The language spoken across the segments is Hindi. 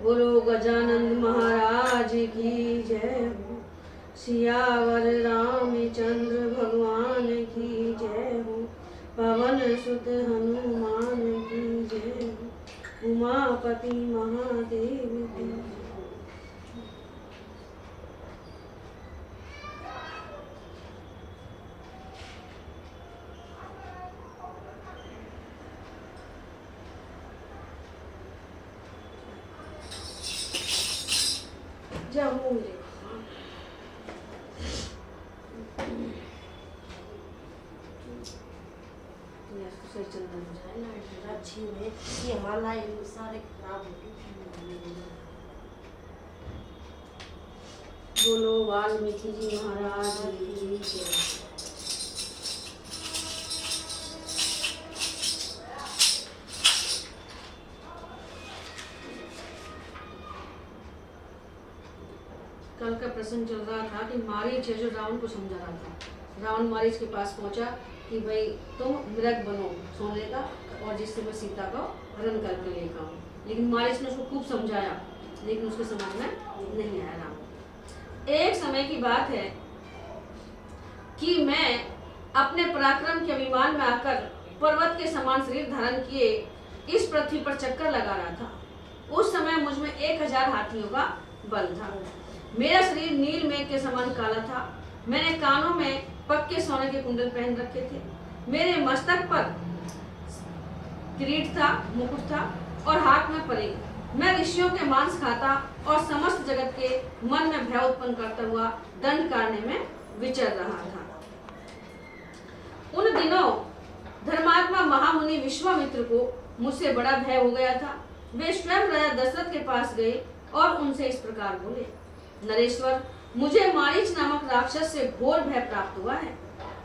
बोलो गजानंद महाराज की जय हो। सियावर रामचंद्र भगवान की जय हो। पवन सुत हनुमान की जय हो। उमा उमापति महादेव की। जाओ मुझे चंदन अच्छी है ये माला सारे खराब हो गए। बोलो वाल्मीकि जी महाराज की जय। कल का प्रसंग चल रहा था कि मारीच है जो रावण को समझा रहा था। रावण मारीच के पास पहुंचा कि भाई तुम मृग बनो सोने का और जिससे मैं सीता का हरण करके लेकर आऊं। लेकिन मारीच ने उसको खूब समझाया लेकिन उसके समझ में नहीं आया रावण। एक समय की बात है कि मैं अपने पराक्रम के अभिमान में आकर पर्वत के समान शरीर धारण किए इस पृथ्वी पर चक्कर लगा रहा था। उस समय मुझ में 1000 हाथियों का बल था। मेरा शरीर नील मेघ के समान काला था। मैंने कानों में पक्के सोने के कुंडल पहन रखे थे। मेरे मस्तक पर किरीट था, मुकुट था और हाथ में परेग। मैं ऋषियों के मांस खाता और समस्त जगत के मन में भय उत्पन्न करता हुआ दंड कारण्य में विचर रहा था। उन दिनों धर्मात्मा महामुनि विश्वामित्र को मुझसे बड़ा भय हो गया था। वे स्वयं राजा दशरथ के पास गए और उनसे इस प्रकार बोले, नरेश्वर, मुझे मारीच नामक राक्षस से घोर भय प्राप्त हुआ है।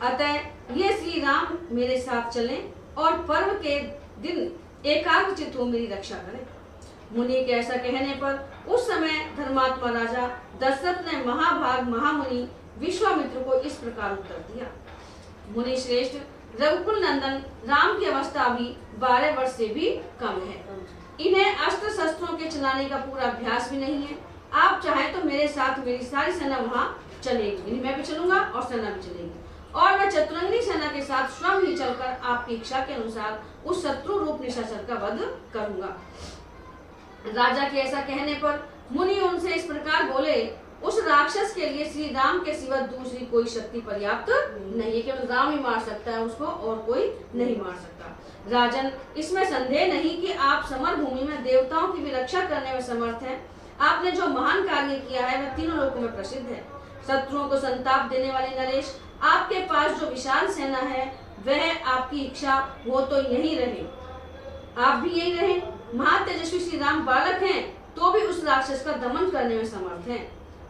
अतः ये श्री राम मेरे साथ चलें और पर्व के दिन एकाग्रचित हो मेरी रक्षा करें। मुनि के ऐसा कहने पर उस समय धर्मात्मा राजा दशरथ ने महाभाग महामुनि विश्वामित्र को इस प्रकार उत्तर दिया, मुनि श्रेष्ठ, रघुकुल नंदन राम की अवस्था अभी 12 वर्ष से भी कम है। इन्हें अस्त्र शस्त्रों के चलाने का पूरा अभ्यास भी नहीं है। आप चाहें तो मेरे साथ मेरी सारी सेना वहां चलेगी, मैं भी चलूंगा और सेना भी चलेगी और मैं चतुरंगी सेना के साथ स्वयं ही चलकर आपकी इच्छा के अनुसार उस शत्रु रूप निशाचर का वध करूंगा। राजा के ऐसा कहने पर मुनि उनसे इस प्रकार बोले, उस राक्षस के लिए श्री राम के सिवा दूसरी कोई शक्ति पर्याप्त नहीं है। केवल राम ही मार सकता है उसको और कोई नहीं मार सकता। राजन, इसमें संदेह नहीं कि आप समर भूमि में देवताओं की भी रक्षा करने में समर्थ हैं। आपने जो महान कार्य किया है वह तीनों लोकों में प्रसिद्ध है। शत्रुओं को संताप देने वाले नरेश, आपके पास जो विशाल सेना है वह आपकी इच्छा हो तो यही रहे, आप भी यही रहे। महातेजस्वी श्री राम बालक हैं तो भी उस राक्षस का दमन करने में समर्थ हैं।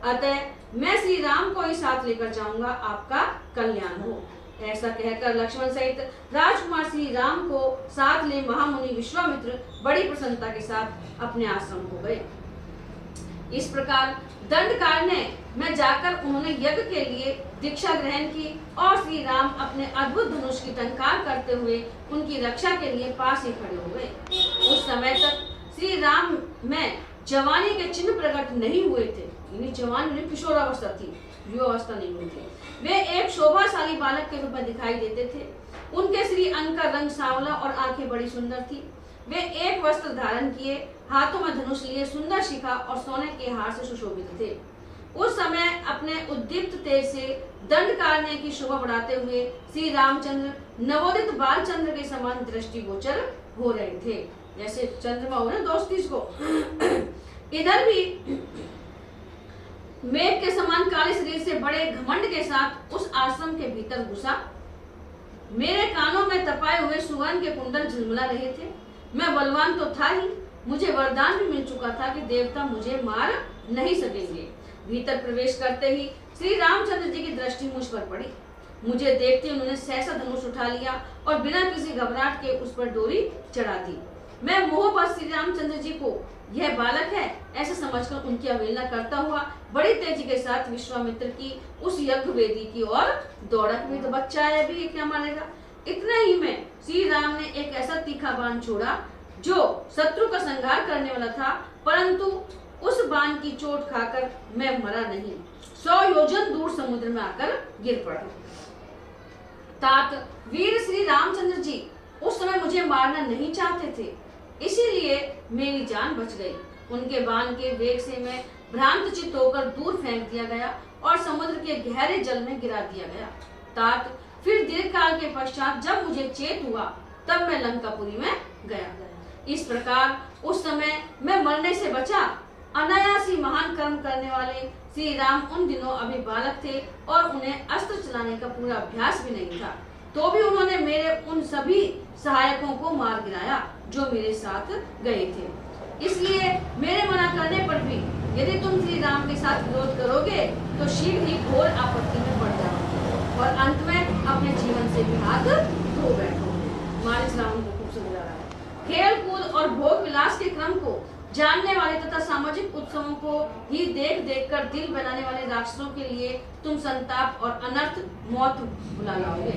अतः मैं श्री राम को ही साथ लेकर जाऊंगा, आपका कल्याण हो। ऐसा कहकर लक्ष्मण सहित राजकुमार श्री राम को साथ ले महामुनि विश्वामित्र बड़ी प्रसन्नता के साथ अपने आश्रम को गए। इस प्रकार दंड कारण्य में जाकर उन्होंने यज्ञ के लिए दीक्षा ग्रहण की और श्री राम अपने अद्भुत धनुष की टंकार करते हुए उनकी रक्षा के लिए पास ही खड़े हो गए। उस समय तक श्री राम में जवानी के चिन्ह प्रकट नहीं हुए थे। जवानी में किशोरावस्था थी, युवावस्था नहीं हुई थी। वे एक शोभाशाली बालक के रूप में दिखाई देते थे। उनके श्री अंग का रंग सांवला और आंखें बड़ी सुंदर थी। वे एक वस्त्र धारण किए, हाथों में धनुष लिए, सुंदर शिखा और सोने के हार से सुशोभित थे। उस समय अपने उद्दीप्त तेज से दंड कारण्य की शोभा बढ़ाते हुए श्री रामचंद्र नवोदित बालचंद्र के समान दृष्टिगोचर हो रहे थे, जैसे चंद्रमा हो ना दोस्ती को। इधर भी मेघ के समान काले शरीर से बड़े घमंड के साथ उस आश्रम के भीतर घुसा। मेरे कानों में तपाए हुए सुवर्ण के कुंडल झिलमिला रहे थे। मैं बलवान तो था ही, मुझे वरदान भी मिल चुका था कि देवता मुझे मार नहीं सकेंगे। भीतर प्रवेश करते ही श्री रामचंद्र जी की दृष्टि मुझ पर पड़ी। मुझे देखते उन्होंने सहसा धनुष उठा लिया और बिना किसी घबराहट के उस पर डोरी चढ़ा दी। मैं मोहवश श्री रामचंद्र जी को यह बालक है ऐसा समझकर उनकी अवहेलना करता हुआ बड़ी तेजी के साथ विश्वामित्र की उस यज्ञ वेदी की ओर दौड़ा। भी तो बच्चा है, अभी क्या मारेगा। इतना ही में श्री राम ने एक ऐसा तीखा बाण छोड़ा जो शत्रु का संहार करने वाला था, परंतु उस बाण की चोट खाकर मैं मरा नहीं, 100 योजन दूर समुद्र में आकर गिर पड़ा। तात वीर श्री रामचंद्र जी उस समय मुझे मारना नहीं चाहते थे, इसीलिए मेरी जान बच गई। उनके बाण के वेग से मैं भ्रांत चित्त होकर दूर फेंक दिया गया और समुद्र के गहरे जल में गिरा दिया गया। तात फिर दीर्घ काल के पश्चात जब मुझे चेत हुआ तब मैं लंकापुरी में गया। इस प्रकार उस समय मैं मरने से बचा। अनायास ही महान कर्म करने वाले श्री राम उन दिनों अभी बालक थे और उन्हें अस्त्र चलाने का पूरा अभ्यास भी नहीं था, तो भी उन्होंने मेरे उन सभी सहायकों को मार गिराया जो मेरे साथ गए थे। इसलिए मेरे मना करने पर भी यदि तुम श्री राम के साथ विरोध करोगे तो शीघ्र ही घोर आपत्ति में पड़ जाओगे और अंत में अपने जीवन से भी हाथ धो बैठोगे। मारिच रावण को खूब समझा रहा है। खेल कूद और भोग विलास के क्रम को जानने वाले तथा सामाजिक उत्सवों को ही देख देख कर दिल बनाने वाले राक्षसों के लिए तुम संताप और अनर्थ मौत बुला लाओगे।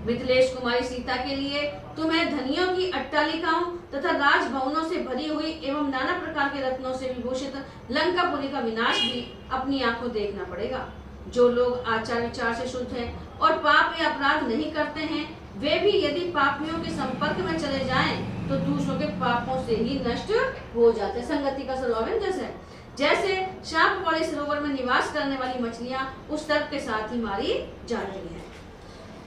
मिथिलेश कुमारी सीता के लिए तुम्हें धनियों की अट्टालिकाओं तथा राजभवनों से भरी हुई एवं नाना प्रकार के रत्नों से विभूषित लंकापुरी का विनाश भी अपनी आंखों देखना पड़ेगा। जो लोग आचार विचार से शुद्ध हैं और पाप या अपराध नहीं करते हैं, वे भी यदि पापियों के संपर्क में चले जाएं, तो दूसरों के पापों से ही नष्ट हो जाते हैं। संगति का स्वभाव जैसे शाप वाले सरोवर में निवास करने वाली मछलियां उस तर्क के साथ ही मारी जाती हैं।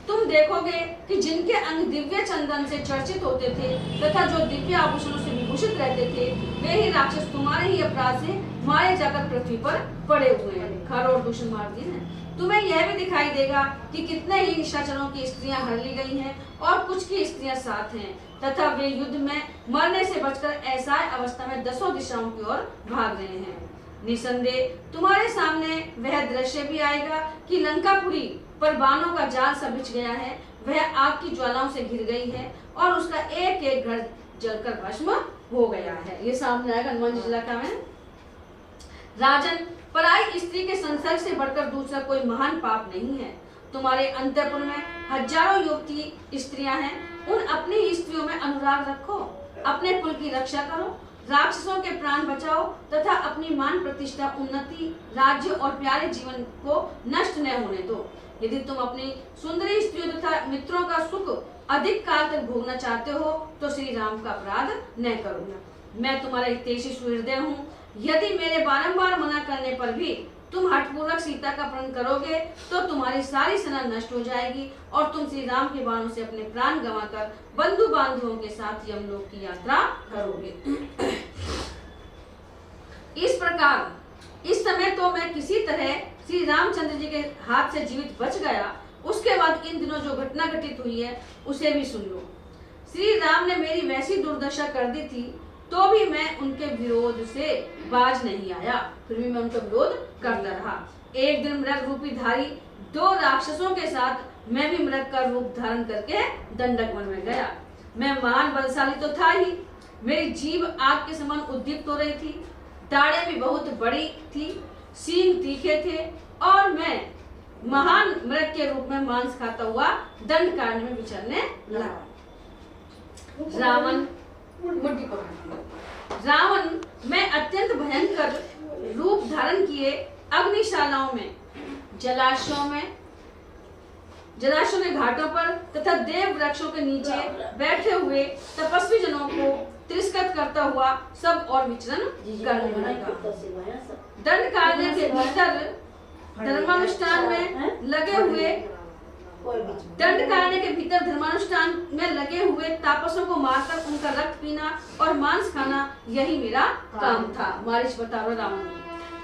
तुम देखोगे कि जिनके अंग दिव्य चंदन से चर्चित होते थे तथा जो दिव्य आभूषणों से विभूषित रहते थे, वे ही राक्षस तुम्हारे ही अपराध से मारे जाकर पृथ्वी पर पड़े हुए हैं। खर और दूषण मार दिए हैं। तुम्हें यह भी दिखाई देगा कि कितने ही निशाचरों की स्त्रियां हर ली गई हैं और कुछ की स्त्रियां साथ हैं तथा वे युद्ध में मरने से बचकर ऐसा अवस्था में दसों दिशाओं की ओर भाग रहे हैं। निसंदेह तुम्हारे सामने वह दृश्य भी आएगा कि लंकापुरी पर बाणों का जाल सा बिछ गया है, वह आग की ज्वालाओं से घिर गई है और उसका एक एक घर जलकर भस्म हो गया है। ये सामने आएगा हनुमान जी इलाका में। राजन, पराई स्त्री के संसर्ग से बढ़कर दूसरा कोई महान पाप नहीं है। तुम्हारे अंतःपुर में हजारों युवती स्त्रियां हैं, उन अपनी स्त्रियों में अनुराग रखो, अपने कुल की रक्षा करो, राक्षसों के प्राण बचाओ तथा अपनी मान प्रतिष्ठा, उन्नति, राज्य और प्यारे जीवन को नष्ट न होने दो। यदि तुम अपनी सुंदरी स्त्रियों तथा मित्रों का सुख अधिक काल तक भोगना चाहते हो तो श्री राम का अपराध न करो। मैं तुम्हारा हितैषी सुहृदय हूँ। यदि मेरे बारंबार मना करने पर भी तुम हठपूर्वक सीता का अपहरण करोगे तो तुम्हारी सारी सेना नष्ट हो जाएगी और तुम श्री राम के बाणों से अपने प्राण गंवाकर बंधु बांधवों के साथ यमलोक की यात्रा करोगे। इस प्रकार इस समय तो मैं किसी तरह श्री रामचंद्र जी के हाथ से जीवित बच गया। उसके बाद इन दिनों जो घटना घटित हुई है उसे भी सुन लो। श्री राम ने मेरी वैसी दुर्दशा कर दी थी तो भी मैं उनके विरोध से बाज नहीं आया, फिर भी मैं उनका विरोध करता रहा। एक दिन मृग रूपी धारी दो राक्षसों के साथ मैं भी मृग का रूप धारण करके दंडक वन में गया। मैं महान बलशाली तो था ही, मेरी जीभ आग के समान उद्दीप्त हो रही थी, दाढ़ें भी बहुत बड़ी थी, सींग तीखे थे और मैं महान मृग के रूप में मांस खाता हुआ दंड कारण्य में विचरने लगा। रावण मैं अत्यंत भयंकर रूप धारण किए अग्निशालाओं में, जलाशयों के घाटों पर तथा देव वृक्षों के नीचे बैठे हुए तपस्वी जनों को तिरस्कृत करता हुआ सब और विचरण करने लगा। दंड कारण्य के भीतर धर्मानुष्ठान में लगे हुए तापसों को मारकर उनका रक्त पीना और मांस खाना, यही मेरा काम था। मारिच बता रहा रावण,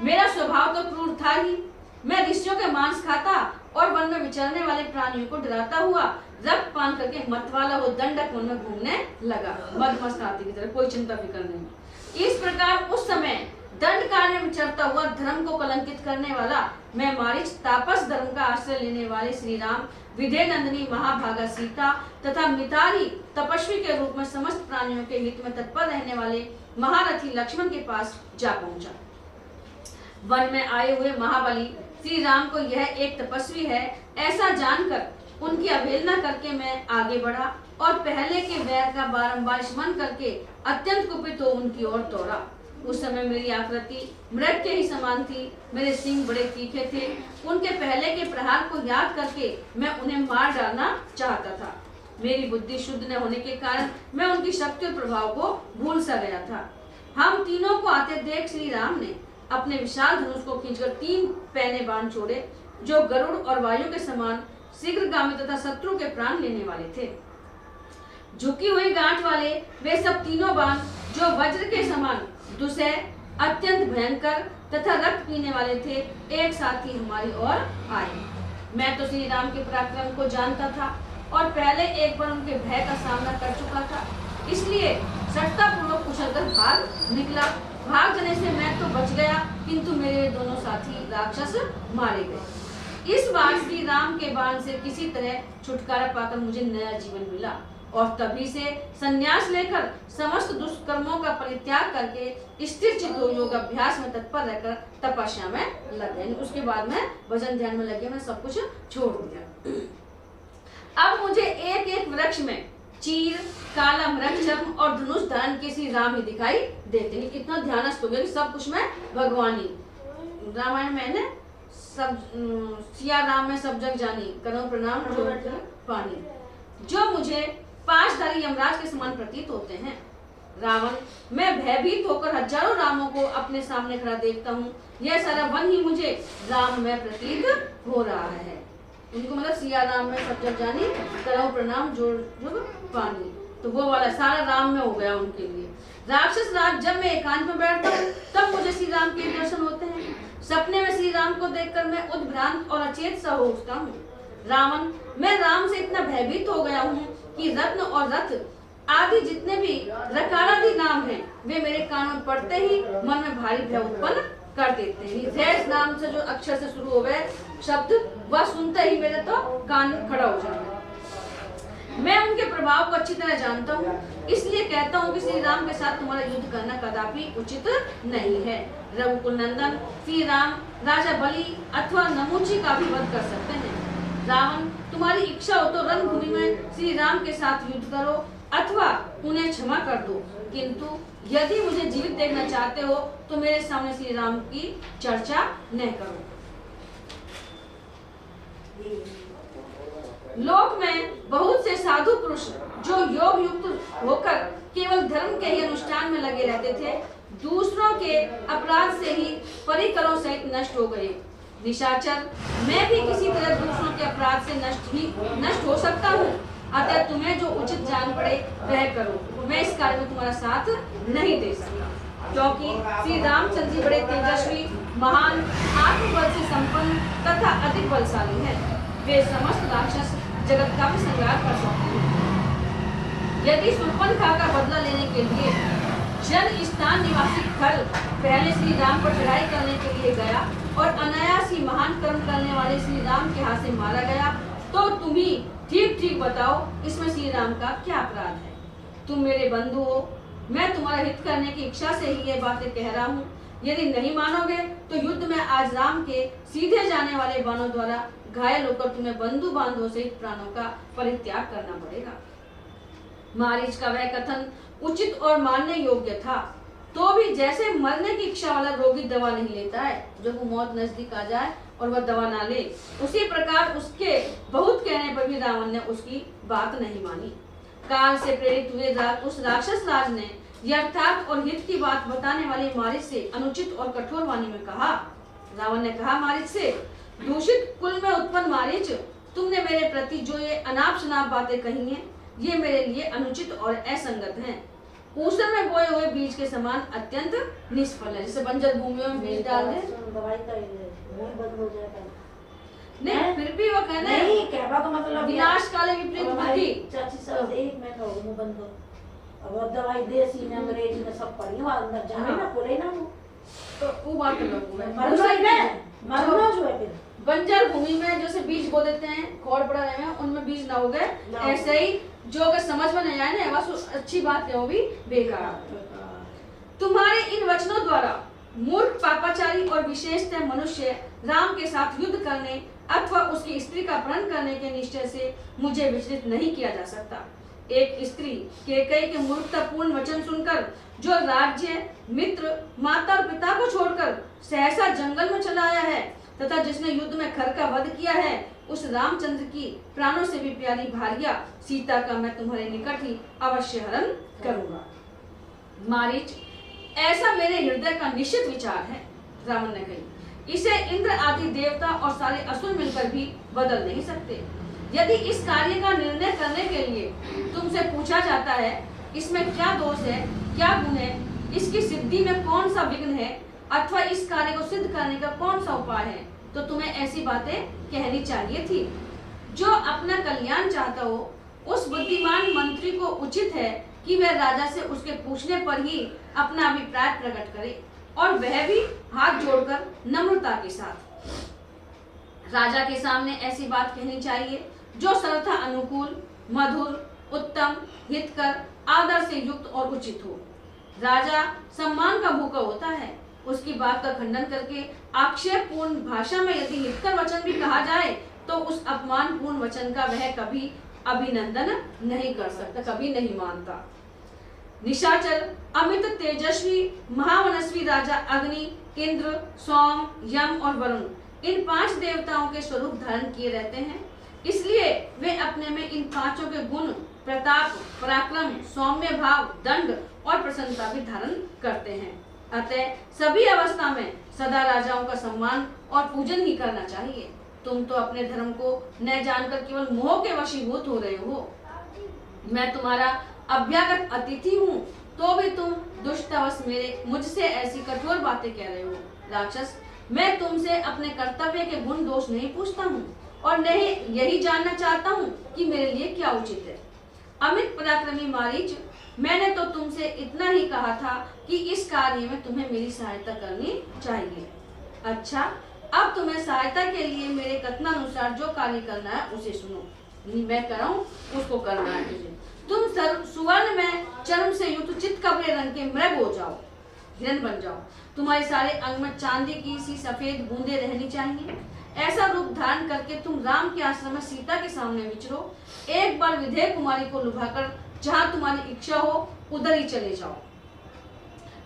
मेरा स्वभाव तो क्रूर था ही। मैं ऋषियों के मांस खाता और वन में विचरने वाले प्राणियों को डराता हुआ रक्त पान करके मतवाला हो दंडक वन में घूमने लगा, मदमस्त हाथी की तरह, कोई चिंता फिक्र नहीं। इस प्रकार उस समय दंड कारण्य में चढ़ता हुआ धर्म को कलंकित करने वाला मैं मारिच, तापस धर्म का आश्रय लेने वाले श्री राम, विधेय नंदिनी महाभागा सीता तथा मितारी तपस्वी के रूप में समस्त प्राणियों के हित में तत्पर रहने वाले महारथी लक्ष्मण के पास जा पहुंचा। वन में आए हुए महाबली श्री राम को यह एक तपस्वी है ऐसा जानकर उनकी अवहेलना करके मैं आगे बढ़ा और पहले के वैर का बारंबार स्मरण करके अत्यंत कुपित हो उनकी ओर दौड़ा। उस समय मेरी आकृति मृग के ही समान थी, मेरे सिंग बड़े तीखे थे। उनके पहले के प्रहार को याद करके मैं उन्हें मार डालना चाहता था। मेरी बुद्धि शुद्ध न होने के कारण मैं उनकी शक्ति और प्रभाव को भूल सा गया था। हम तीनों को आते देख श्री राम ने अपने विशाल धनुष को खींचकर 3 पैने बाण छोड़े, जो गरुड़ और वायु के समान शीघ्रगामी तथा शत्रु के प्राण लेने वाले थे। झुकी हुई गांठ वाले वे सब तीनों बाण, जो वज्र के समान दुसह, अत्यंत भयंकर तथा रक्त पीने वाले थे, एक साथ ही हमारी ओर आए। मैं तो श्री राम के पराक्रम को जानता था और पहले एक बार उनके भय का सामना कर चुका था, इसलिए सट्टापूर्वक उछलकर भाग निकला। भाग जाने से मैं तो बच गया, किंतु मेरे दोनों साथी राक्षस मारे गए। इस बार श्री राम के बाण से किसी तरह छुटकारा पाकर मुझे नया जीवन मिला और तभी से संन्यास लेकर समस्त दुष्कर्मों का परित्याग करके स्थिर चित्त योग अभ्यास में तत्पर रहकर तपस्या में लग गए। उसके बाद में भजन ध्यान में लगे, मैं सब कुछ छोड़ दिया। अब मुझे एक एक वृक्ष में चीर, काला मृग चर्म और धनुष धारण के श्री राम ही दिखाई देते हैं। कितना ध्यानस्थ हो गया कि सब कुछ में भगवान ही। रामायण में ने सब सिया राम में सब जग जानी, करो प्रणाम जो पानी। जो मुझे 5 धारी यमराज के समान प्रतीत होते हैं। रावण, मैं भयभीत होकर हजारों रामों को अपने सामने खड़ा देखता हूँ। यह सारा वन ही मुझे राम में प्रतीत हो रहा है। उनको मतलब सिया राम में सब जग जानी, करो प्रणाम जो पानी, तो वो वाला सारा राम में हो गया उनके लिए। राक्षस राज, जब मैं एकांत में बैठता हूँ तब मुझे श्री राम के दर्शन होते हैं। सपने में श्री राम को देखकर मैं उद्भ्रांत और अचेत सा हो उठता हूँ। रावण, मैं राम से इतना भयभीत हो गया हूँ कि रत्न और रथ आदि जितने भी रकारादि नाम हैं, वे मेरे कानों में पड़ते ही मन में भारी भय उत्पन्न कर देते हैं। जैस नाम से जो अक्षर से शुरू हो गए शब्द, वह सुनते ही मेरे तो कान खड़ा हो जाता है। मैं उनके प्रभाव को अच्छी तरह जानता हूँ, इसलिए कहता हूँ कि श्री राम के साथ तुम्हारा युद्ध करना कदापि उचित नहीं है। रघुकुल नंदन श्री राम राजा बलि अथवा नमुची का भी वध कर सकते हैं। रावण, तुम्हारी इच्छा हो तो रणभूमि में श्री राम के साथ युद्ध करो अथवा उन्हें क्षमा कर दो, किंतु यदि मुझे जीवित देखना चाहते हो तो मेरे सामने श्री राम की चर्चा न करो। लोक में बहुत से साधु पुरुष जो योग युक्त होकर केवल धर्म के ही अनुष्ठान में लगे रहते थे, दूसरों के अपराध से ही परिकरों सहित नष्ट हो गए। निशाचर, मैं भी किसी तरह दूसरों के अपराध से नष्ट हो सकता हूँ, अतः तुम्हें जो उचित जान पड़े वह करो। मैं इस कार्य में तुम्हारा साथ नहीं दे सकता, क्योंकि श्री रामचंद्र जी बड़े तेजस्वी, महान, आत्मबल से संपन्न तथा अधिक बलशाली है। वे समस्त राक्षस जगत का भी संहार कर सकते हैं। यदि शूर्पणखा का बदला लेने के लिए जन स्थान निवासी खल पहले श्री राम पर चढ़ाई करने के लिए गया और अनायास ही महान कर्म करने वाले श्री राम के हाथ से मारा गया, तो तुम ही ठीक ठीक बताओ इसमें श्री राम का क्या अपराध है। तुम मेरे बंधु हो, मैं तुम्हारा हित करने की इच्छा से ही ये बातें कह रहा हूँ। यदि नहीं मानोगे तो युद्ध में आज राम के सीधे जाने वाले बाणों द्वारा घायल होकर तुम्हें बंधु बांधवों सहित प्राणों का परित्याग करना पड़ेगा। मारीच का वह कथन उचित और मानने योग्य था, तो भी जैसे मरने की इच्छा वाला रोगी दवा नहीं लेता है जब वो मौत नजदीक आ जाए और वह दवा ना ले, उसी प्रकार उसके बहुत कहने पर भी रावण ने उसकी बात नहीं मानी। काल से प्रेरित हुए उस राक्षस राज ने यथार्थ और हित की बात बताने वाले मारीच से अनुचित और कठोर वाणी में कहा। रावण ने कहा मारीच से, दूषित कुल में उत्पन्न मारीच, तुमने मेरे प्रति जो ये अनाप शनाप बातें कही हैं, ये मेरे लिए अनुचित और असंगत हैं। ऊसर में बोए हुए बीज के समान अत्यंत निष्फल है। जैसे बंजर भूमियों में बीज डाल दे, बंद हो जाएगा। नहीं फिर भी वो कहना है नहीं, कहवा का मतलब विनाश काले विपरीत बुद्धि। चाची सब एक में कहो मुंह बंद हो। अब वो दवाई देसी में अंग्रेजी में सब पढ़ी, वहां अंदर जाने ना बोले ना वो, तो वो बात कर लो मरना जो है फिर बंजर भूमि में जैसे बीज बो देते हैं, खोड़ पड़ा रहे हैं, उनमें बीज ना हो गए, ऐसे ही जो अगर समझ में नहीं आए ना बस अच्छी बात है वो भी बेकार। तुम्हारे इन वचनों द्वारा मूर्ख, पापाचारी और विशेषतः मनुष्य राम के साथ युद्ध करने अथवा उसकी स्त्री का अपहरण करने के निश्चय से मुझे विचलित नहीं किया जा सकता। एक स्त्री कैकेयी के मूर्खतापूर्ण वचन सुनकर जो राज्य, मित्र, माता और पिता को छोड़कर सहसा जंगल में चला आया है तथा जिसने युद्ध में खर का वध किया है, उस रामचंद्र की प्राणों से भी प्यारी भार्या सीता का मैं तुम्हारे निकट ही अवश्य हरण करूंगा। मारीच, ऐसा मेरे हृदय का निश्चित विचार है, रावण ने कही। इसे इंद्र आदि देवता और सारे असुर मिलकर भी बदल नहीं सकते। यदि इस कार्य का निर्णय करने के लिए तुमसे पूछा जाता है इसमें क्या दोष है, क्या गुण है, इसकी सिद्धि में कौन सा विघ्न है, अथवा इस कार्य को सिद्ध करने का कौन सा उपाय है, तो तुम्हें ऐसी बातें कहनी चाहिए थी। जो अपना कल्याण चाहता हो उस बुद्धिमान मंत्री को उचित है कि वह राजा से उसके पूछने पर ही अपना अभिप्राय प्रकट करे, और वह भी हाथ जोड़कर नम्रता के साथ। राजा के सामने ऐसी बात कहनी चाहिए जो सर्वथा अनुकूल, मधुर, उत्तम, हितकर, आदर से युक्त और उचित हो। राजा सम्मान का भूखा होता है, उसकी बात का खंडन करके आक्षेपपूर्ण भाषा में यदि हितकर वचन भी कहा जाए तो उस अपमानपूर्ण वचन का वह कभी अभिनंदन नहीं कर सकता, कभी नहीं मानता। निशाचर, अमित तेजस्वी, महामनस्वी राजा अग्नि, इंद्र, सोम, यम और वरुण इन 5 देवताओं के स्वरूप धारण किए रहते हैं, इसलिए वे अपने में इन 5 के गुण, प्रताप, पराक्रम, सौम्य भाव, दंड और प्रसन्नता भी धारण करते हैं। अतः सभी अवस्था में सदा राजाओं का सम्मान और पूजन ही करना चाहिए। तुम तो अपने धर्म को न जानकर केवल मोह के वशीभूत हो रहे हो। मैं तुम्हारा अभ्यागत अतिथि हूँ, तो भी तुम दुष्टवश मुझसे ऐसी कठोर बातें कह रहे हो। राक्षस, मैं तुमसे अपने कर्तव्य के गुण दोष नहीं पूछता हूँ और नहीं यही जानना चाहता हूँ कि मेरे लिए क्या उचित है। अमित पराक्रमी मारीच, मैंने तो तुमसे इतना ही कहा था कि इस कार्य में तुम्हें मेरी सहायता करनी चाहिए। अच्छा, अब तुम्हें सहायता के लिए मेरे कथनानुसार जो कार्य करना है उसे सुनो। मैं कर रहा हूँ उसको करना है तुझे। तुम सुवर्ण में चर्म से युक्त चितकबरे रंग के मृग हो जाओ, हिरण बन जाओ। तुम्हारे सारे अंग में चांदी की सी सफेद बूंदे रहनी चाहिए। ऐसा रूप धारण करके तुम राम के आश्रम में सीता के सामने विचरो। एक बार विधेय कुमारी को लुभाकर जहाँ तुम्हारी इच्छा हो उधर ही चले जाओ।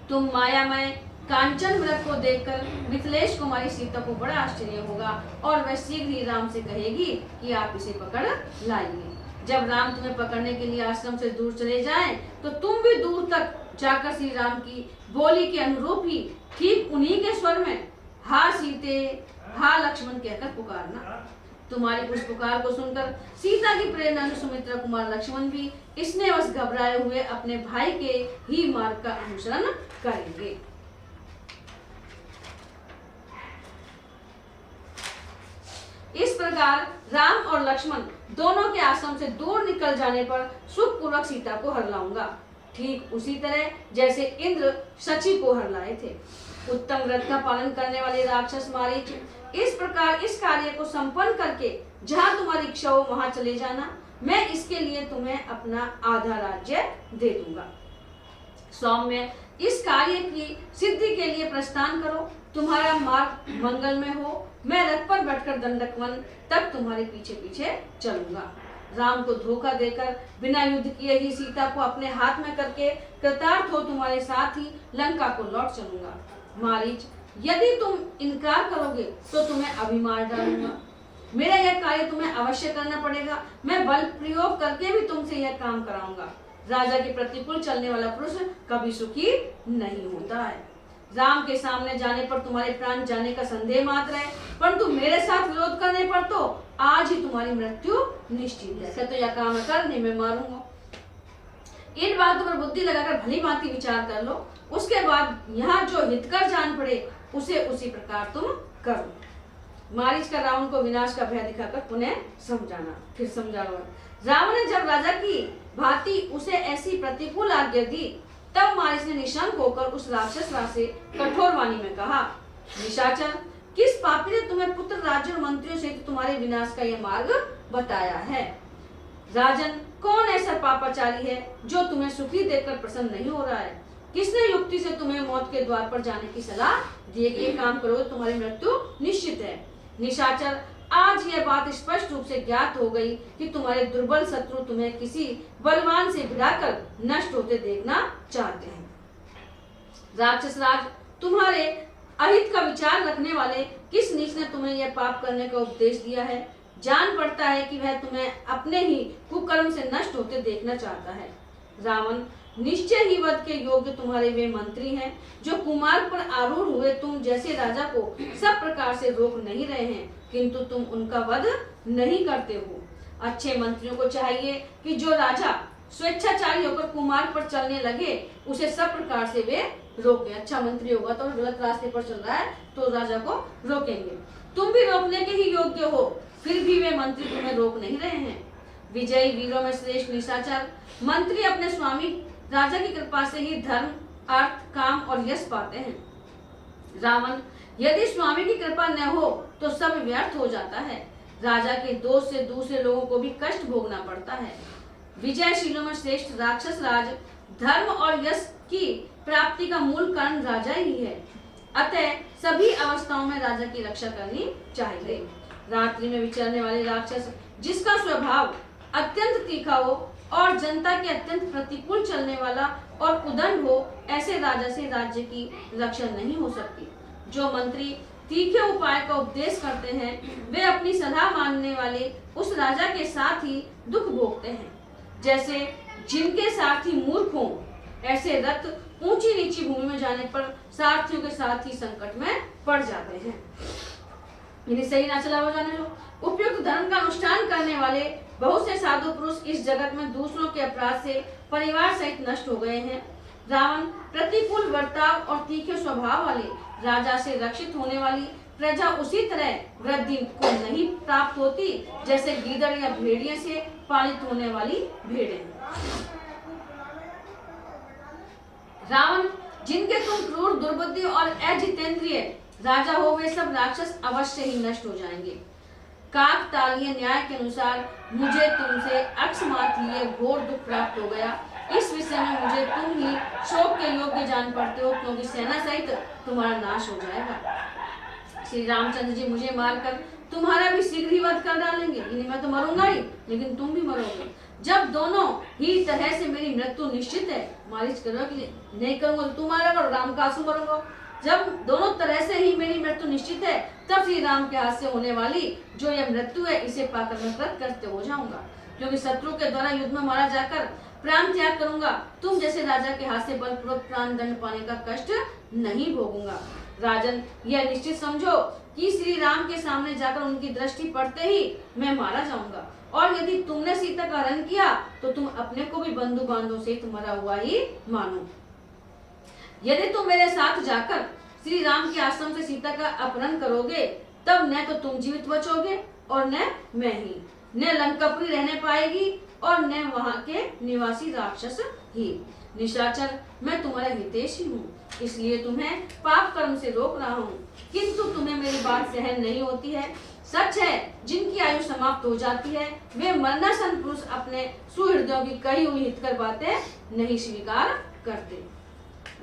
तुम मायामय कांचन मृग को देखकर मिथिलेश कुमारी सीता को बड़ा आश्चर्य होगा और वह शीघ्र ही राम से कहेगी कि आप इसे पकड़ लाइए। जब राम तुम्हें पकड़ने के लिए आश्रम से दूर चले जाएं, तो तुम भी दूर तक जाकर श्री राम की बोली के अनुरूप ही ठीक उन्हीं के स्वर में हा सीते, हा लक्ष्मण कहकर पुकारना। तुम्हारी उस पुकार को सुनकर सीता की प्रेरणा से सुमित्रा कुमार लक्ष्मण भी इसने बस घबराए हुए अपने भाई के ही मार्ग का अनुसरण करेंगे। इस प्रकार राम और लक्ष्मण दोनों के आश्रम से दूर निकल जाने पर सुखपूर्वक सीता को हर लाऊंगा, ठीक उसी तरह जैसे इंद्र शची को हर लाए थे। उत्तम व्रत का पालन करने वाले राक्षस मारीच, इस प्रकार इस कार्य को संपन्न करके जहाँ तुम्हारी इच्छा हो वहां चले जाना। मैं इसके लिए तुम्हें अपना आधा राज्य दे दूंगा। सौम्य, इस कार्य की सिद्धि के लिए प्रस्थान करो। तुम्हारा मार्ग मंगलमय हो। मैं रथ पर बैठकर दंडकवन तक तुम्हारे पीछे पीछे चलूंगा। राम को धोखा देकर बिना युद्ध किए ही सीता को अपने हाथ में करके कृतार्थ हो तुम्हारे साथ ही लंका को लौट चलूंगा। मारीच, यदि तुम इनकार करोगे तो तुम्हें अभी मार डालूंगा। मेरा यह कार्य तुम्हें अवश्य करना पड़ेगा। मैं बल प्रयोग करके भी तुमसे यह काम कराऊंगा। राजा के प्रतिकूल चलने वाला पुरुष कभी सुखी नहीं होता है। राम के सामने जाने पर तुम्हारे प्राण जाने का संदेह मात्र है, परंतु मेरे साथ विरोध करने पर तो आज ही तुम्हारी मृत्यु निश्चित है। तो यह काम कर नहीं, मैं मारूंगा। इन बातों पर बुद्धि लगाकर भली भांति विचार कर लो। उसके बाद यहाँ जो हितकर जान पड़े उसे उसी प्रकार तुम करो। मारीच का रावण को विनाश का भय दिखाकर पुनः समझाना। फिर समझा रावण ने जब राजा की भांति उसे ऐसी प्रतिकूल आज्ञा दी, तब मारीच ने निशंक होकर उस राक्षस से कठोर वाणी में कहा, निशाचर, किस पापी ने तुम्हें पुत्र, राज्य और मंत्रियों से तुम्हारे विनाश का यह मार्ग बताया है? राजन, कौन ऐसा पापाचारी है जो तुम्हें सुखी देखकर प्रसन्न नहीं हो रहा है? किसने युक्ति से तुम्हें मौत के द्वार पर जाने की सलाह दी कि काम करो तुम्हारी मृत्यु निश्चित है? निशाचर, आज यह बात स्पष्ट रूप से ज्ञात हो गई कि तुम्हारे दुर्बल शत्रु तुम्हें किसी बलवान से भिड़ाकर नष्ट होते देखना चाहते हैं। राक्षस राज, तुम्हारे अहित का विचार रखने वाले किस नीच ने तुम्हें यह पाप करने का उपदेश दिया है? जान पड़ता है कि वह तुम्हें अपने ही कुकर्म से नष्ट होते देखना चाहता है। रावण, निश्चय ही वध के योग्य तुम्हारे वे मंत्री हैं जो कुमार पर आरूढ़ हुए तुम जैसे राजा को सब प्रकार से रोक नहीं रहे हैं, किंतु तुम उनका वध नहीं करते हो। अच्छे मंत्रियों को चाहिए कि जो राजा स्वेच्छाचारी होकर कुमार पर चलने लगे उसे सब प्रकार से वे रोके। अच्छा मंत्री होगा तो गलत रास्ते पर चल रहा है तो राजा को रोकेंगे। तुम भी रोकने के ही योग्य हो, फिर भी वे मंत्री तुम्हें रोक नहीं रहे हैं। विजयी वीरों में श्रेष्ठ निशाचर मंत्री अपने स्वामी राजा की कृपा से ही धर्म, अर्थ, काम और यश पाते हैं। रावण, यदि स्वामी की कृपा न हो तो सब व्यर्थ हो जाता है। राजा के दोष से दूसरे लोगों को भी कष्ट भोगना पड़ता है। विजयशीलों में श्रेष्ठ राक्षस राज धर्म और यश की प्राप्ति का मूल कारण राजा ही है। अतः सभी अवस्थाओं में राजा की रक्षा करनी चाहिए। रात्रि में विचरने वाले राक्षस जिसका स्वभाव अत्यंत तीखा हो और जनता के अत्यंत प्रतिकूल चलने वाला और उदंड हो, ऐसे राजा से राज्य की रक्षा नहीं हो सकती। जो मंत्री तीखे उपाय का उपदेश करते हैं वे अपनी सलाह मानने वाले उस राजा के साथ ही दुख भोगते हैं। जैसे जिनके सारथी मूर्ख हों, ऐसे रथ ऊंची नीची भूमि में जाने पर सारथियों के साथ ही संकट में पड़ जाते हैं। यदि सही ना चला हो जाने लो। उपयुक्त धर्म का अनुष्ठान करने वाले बहुत से साधु पुरुष इस जगत में दूसरों के अपराध से परिवार सहित नष्ट हो गए हैं। रावण, प्रतिकूल वर्ताव और तीखे स्वभाव वाले राजा से रक्षित होने वाली प्रजा उसी तरह वृद्धि को नहीं प्राप्त होती जैसे गीदड़ या भेड़िए से पालित होने वाली भेड़ें। रावण, जिनके तुम क्रूर, दुर्बुद्धि और अजितेंद्रिय राजा हो वे सब राक्षस अवश्य ही नष्ट हो जाएंगे। काकतालीय न्याय के अनुसार मुझे तुमसे अकस्मात लिए घोर दुख प्राप्त हो गया। इस विषय में मुझे तुम ही शोक के योग्य जान पड़ते हो, क्योंकि सेना सहित तुम्हारा नाश हो जाएगा। श्री रामचंद्र जी मुझे मारकर तुम्हारा भी शीघ्र ही वध कर डालेंगे। इन्हें मैं तो मरूंगा ही, लेकिन तुम भी मरोगे। जब दोनों ही तरह से मेरी मृत्यु निश्चित है, मालिश करो कि नहीं करूंगा तो तुम मारेगा और राम का आंसू मरूंगा। जब दोनों तरह से ही मेरी मृत्यु निश्चित है, तब श्री राम के हाथ से होने वाली जो यह मृत्यु है इसे पाकर मैं कृतकृत्य हो जाऊंगा, क्योंकि शत्रु के द्वारा युद्ध में मारा जाकर प्राण त्याग करूंगा। तुम जैसे राजा के हाथ से बलपूर्वक प्राण दंड पाने का कष्ट नहीं भोगूंगा। राजन, यह निश्चित समझो कि श्री राम के सामने जाकर उनकी दृष्टि पड़ते ही मैं मारा जाऊंगा, और यदि तुमने सीता का हरण किया तो तुम अपने को भी बंधु बांधव से मरा हुआ ही मानो। यदि तुम मेरे साथ जाकर श्री राम के आश्रम से सीता का अपहरण करोगे, तब न तो तुम जीवित बचोगे और न मैं ही, न लंकापुरी रहने पाएगी और न वहाँ के निवासी राक्षस ही। निशाचर, मैं तुम्हारा हितैषी हूँ, इसलिए तुम्हें पाप कर्म से रोक रहा हूँ, किंतु तुम्हें मेरी बात सहन नहीं होती है। सच है, जिनकी आयु समाप्त हो जाती है वे मरणासन पुरुष अपने सुहृदयों की कही हुई हितकर बातें नहीं स्वीकार करते।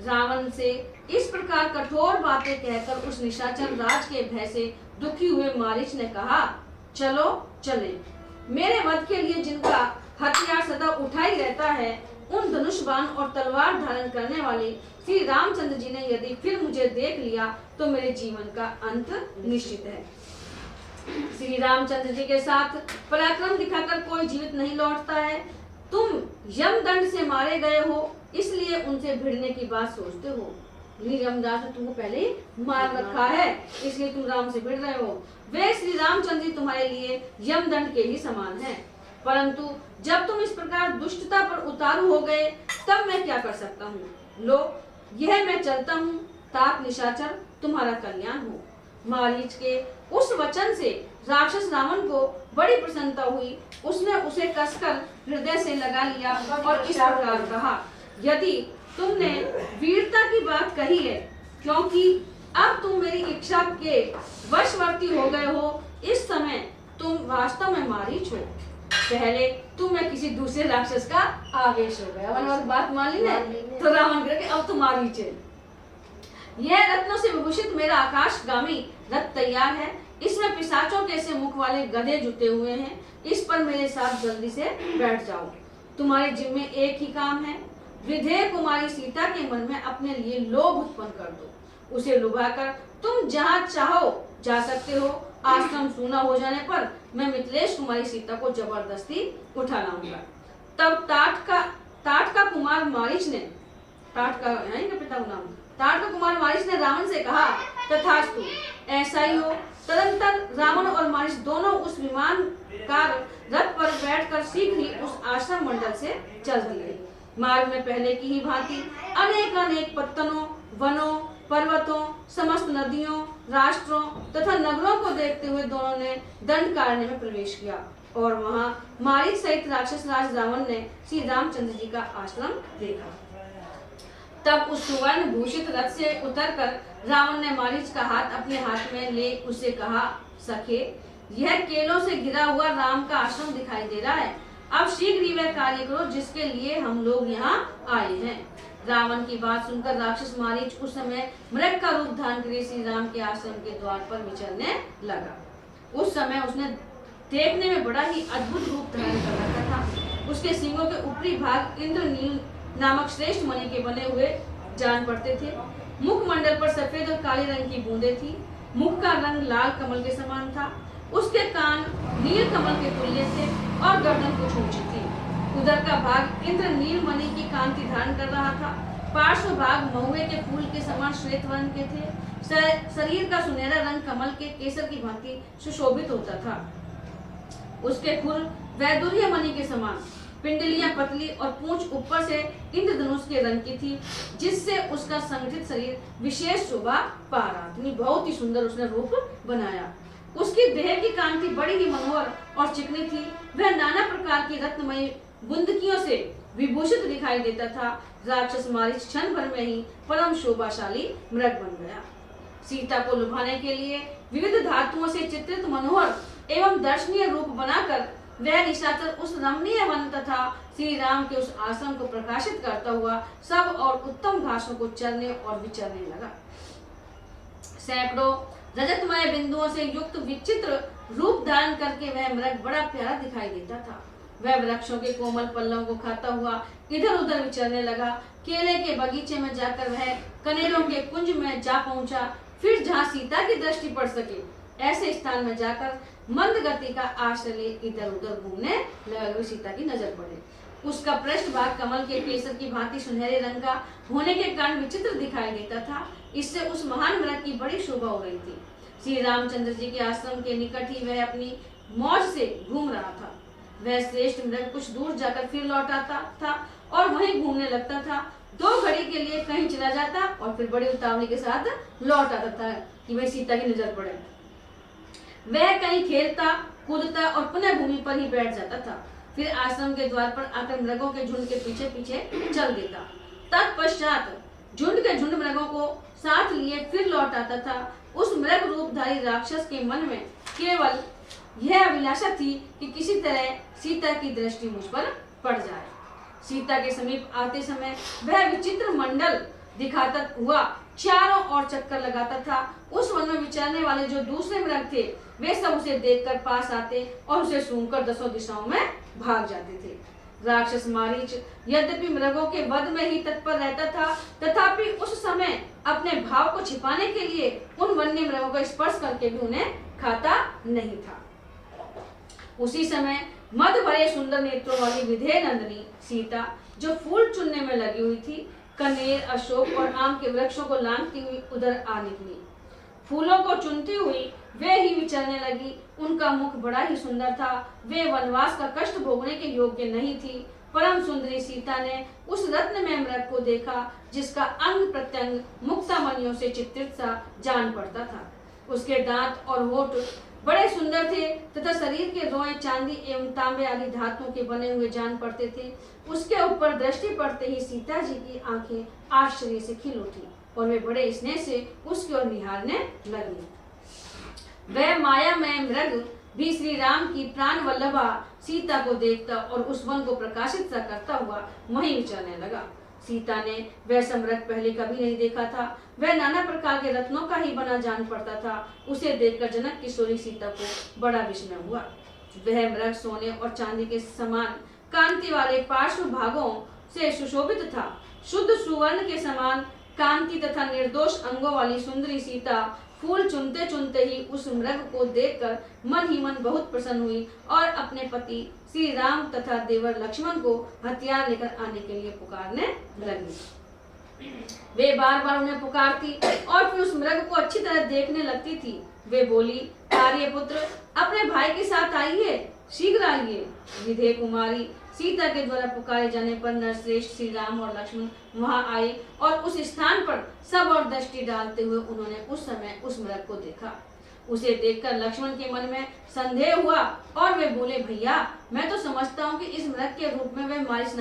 रावण से इस प्रकार कठोर बातें कहकर उस निशाचर राज के भय से दुखी हुए मारीच ने कहा, चलो चले। मेरे वध के लिए जिनका हथियार सदा उठा ही रहता है, उन धनुष बाण और तलवार धारण करने वाले श्री रामचंद्र जी ने यदि फिर मुझे देख लिया तो मेरे जीवन का अंत निश्चित है। श्री रामचंद्र जी के साथ पराक्रम दिखाकर कोई जीवित नहीं लौटता है। तुम यम दंड से मारे गए हो, इसलिए उनसे भिड़ने की बात सोचते हो। यमराज ने तुमको पहले ही मार रखा है, इसलिए तुम राम से भिड़ रहे हो। वे श्री रामचंद्र जी तुम्हारे लिए यम दंड के ही समान हैं। परंतु जब तुम इस प्रकार दुष्टता पर उतारू हो गए, तब मैं क्या कर सकता हूँ। लो, यह मैं चलता हूँ, तात निशाचर तुम्हारा कल्याण हो। मारीच के उस वचन से राक्षस रावण को बड़ी प्रसन्नता हुई। उसने उसे कसकर हृदय से लगा लिया और इस प्रकार कहा, यदि तुमने वीरता की बात कही है, क्योंकि अब तुम मेरी इच्छा के वशवर्ती हो गए हो, इस समय तुम वास्तव में मारीच हो। पहले तुम में किसी दूसरे राक्षस का आवेश हो गया, और बात मान ली ना, तो रावण करके अब तुम मारीच है। यह रत्नों से विभूषित मेरा आकाशगामी रथ तैयार है। इसमें पिशाचों के से मुख वाले गधे जुटे हुए हैं। इस पर मेरे साथ जल्दी से बैठ जाओ। तुम्हारे जिम्मे एक ही काम है, विधेय कुमारी सीता के मन में अपने लिए लोभ उत्पन्न कर दो। उसे लुभाकर तुम जहाँ चाहो जा सकते हो। आश्रम सूना हो जाने पर मैं मिथिलेश कुमारी सीता को जबरदस्ती उठा लाऊंगा। तब टाट का कुमार मारीच ने टाट का यहीं का पिता का नाम टाट का कुमार मारीच ने रावण से कहा, तथास्तु, ऐसा ही हो। तदंतर रावण और मारीच दोनों उस विमान कार रथ पर बैठकर शीघ्र ही उस आश्रम मंडल से चल दिए। मार्ग में पहले की ही भांति अनेक पत्तनों, वनों, पर्वतों, समस्त नदियों, राष्ट्रों तथा नगरों को देखते हुए दोनों ने दंडकारण्य में प्रवेश किया और वहां मारीच सहित राक्षस राज रावण ने श्री रामचंद्र जी का आश्रम देखा। तब उस सुवर्ण भूषित रथ से उतरकर रावण ने मारीच का हाथ अपने हाथ में ले उससे कहा, सखे, यह केलों से घिरा हुआ राम का आश्रम दिखाई दे रहा है। अब शीघ्र ही वह कार्य करो जिसके लिए हम लोग यहाँ आए हैं। रावण की बात सुनकर राक्षस मारीच उस समय मृग का रूप धारण कर श्री राम के आश्रम के द्वार पर विचरने लगा। उस समय उसने देखने में बड़ा ही अद्भुत रूप धारण कर रखा था। उसके सींगों के ऊपरी भाग इंद्रनील नामक श्रेष्ठ मणि के बने हुए जान पड़ते थे। मुखमंडल पर सफेद और काले रंग की बूंदें थी। मुख का रंग लाल कमल के समान था। उसके कान नील कमल के तुल्य थे और गर्दन कुछ ऊंची थी। उधर का भाग इंद्रनील मणि की कांति धारण कर रहा था। पार्श्व भाग महुए के फूल के समान श्वेत वर्ण के थे। शरीर का सुनहरा रंग कमल के केसर की भांति सुशोभित होता था। उसके खुर वैदुर्य मणि के समान, पिंडलियां पतली और पूंछ ऊपर से इंद्रधनुष के रंग की थी, जिससे उसका संगठित शरीर विशेष शोभा पा रहा था। बहुत ही सुंदर उसने रूप बनाया। उसकी देह की कांति बड़ी ही मनोहर और चिकनी थी। वह नाना प्रकार की रत्नमयी बुंदकियों से विभूषित दिखाई देता था। राक्षस मारीच क्षण भर में ही परम शोभाशाली मृग बन गया। सीता को लुभाने के लिए विविध धातुओं से चित्रित मनोहर एवं दर्शनीय रूप बनाकर वह निशाचर उस रमणीय वन तथा श्री राम के उस आश्रम को प्रकाशित करता हुआ सब और उत्तम घासों को चरने और विचरने लगा। सैकड़ों रजतमय बिंदुओं से युक्त विचित्र रूप धारण करके वह मृग बड़ा प्यारा दिखाई देता था। वह वृक्षों के कोमल पल्लवों को खाता हुआ इधर उधर विचरने लगा। केले के बगीचे में जाकर वह कनेरों के कुंज में जा पहुंचा। फिर जहाँ सीता की दृष्टि पड़ सके ऐसे स्थान में जाकर मंद गति का आश्रय ले इधर उधर घूमने लगा। सीता की नजर पड़े। उसका पृष्ठ भाग कमल के केसर की भांति सुनहरे रंग का होने के कारण विचित्र दिखाई देता था। इससे उस महान मृग की बड़ी शोभा हो रही थी। श्री रामचंद्र जी के आश्रम के निकट ही वह अपनी मौज से घूम रहा था। वह श्रेष्ठ मृग कुछ दूर जाकर फिर लौट आता था और वहीं घूमने लगता था। 2 घड़ी के लिए कहीं चला जाता और फिर बड़ी उतावली के साथ लौट आता था कि वह सीता की नजर पड़े। वह कहीं खेलता कूदता और पुनः भूमि पर ही बैठ जाता था। फिर आश्रम के द्वार पर आकर मृगों के झुंड के पीछे पीछे चल देता। तत्पश्चात झुंड के झुंड मृगों को साथ लिए फिर लौट आता था। उस मृग रूपधारी राक्षस के मन में केवल यह अभिलाषा थी कि किसी तरह सीता की दृष्टि मुझ पर पड़ जाए। सीता के समीप आते समय वह विचित्र मंडल दिखाता हुआ चारों ओर चक्कर लगाता था। उस वन में विचरने वाले जो दूसरे मृग थे वे सब उसे देखकर पास आते और उसे सूंघकर 10 दिशाओं में भाग जाते थे। राक्षस मारीच यद्यपि मृगों के वध में ही तत्पर रहता था, तथापि उस समय अपने भाव को छिपाने के लिए उन वन्य मृगों का स्पर्श करके भी उन्हें खाता नहीं था। उसी समय मद भरे सुंदर नेत्रों वाली विधेय नंदिनी सीता जो फूल चुनने में लगी हुई थी, कनेर, अशोक और आम के वृक्षों को लांघती हुई उधर आ निकली। फूलों को चुनती हुई वे ही विचरने लगी। उनका मुख बड़ा ही सुंदर था। वे वनवास का कष्ट भोगने के योग्य नहीं थी। परम सुंदरी सीता ने उस रत्नमय मृग को देखा जिसका अंग प्रत्यंग मुक्तामणियों से चित्रित सा जान पड़ता था। उसके दांत और होठ बड़े सुंदर थे तथा शरीर के रोए चांदी एवं तांबे आदि धातुओं के बने हुए जान पड़ते थे। उसके ऊपर दृष्टि पड़ते ही सीता जी की आंखें आश्चर्य से खिल उठी और वे बड़े स्नेह से उसकी ओर निहारने लगी। वह मायामय मृग भी श्री राम की प्राण वल्लभा सीता को देखता और उस वन को प्रकाशित सा करता हुआ वहीं विचरने लगा। सीता ने वैसा मृग पहले कभी नहीं देखा था। वह नाना प्रकार के रत्नों का ही बना जान पड़ता था। उसे देखकर जनक किशोरी सीता को बड़ा विस्मय हुआ। वह मृग सोने और चांदी के समान कांति वाले पार्श्व भागों से सुशोभित था। शुद्ध सुवर्ण के समान कांति तथा निर्दोष अंगों वाली सुंदरी सीता फूल चुनते चुनते ही उस मृग को देखकर मन ही मन बहुत प्रसन्न हुई और अपने पति श्री राम तथा देवर लक्ष्मण को हथियार लेकर आने के लिए पुकारने लगी। वे बार बार उन्हें पुकारती और फिर उस मृग को अच्छी तरह देखने लगती थी। वे बोली, आर्यपुत्र अपने भाई के साथ आइए, शीघ्र आइए। विधेय कुमारी सीता के द्वारा पुकारे जाने पर नरश्रेष्ठ श्री राम और लक्ष्मण वहां आए और उस स्थान पर सब और दृष्टि डालते हुए उन्होंने उस समय उस मृग को देखा। उसे देखकर लक्ष्मण के मन में संदेह हुआ और वे बोले, भैया मैं तो समझता हूँ कि इस मृग के रूप में वह मारीच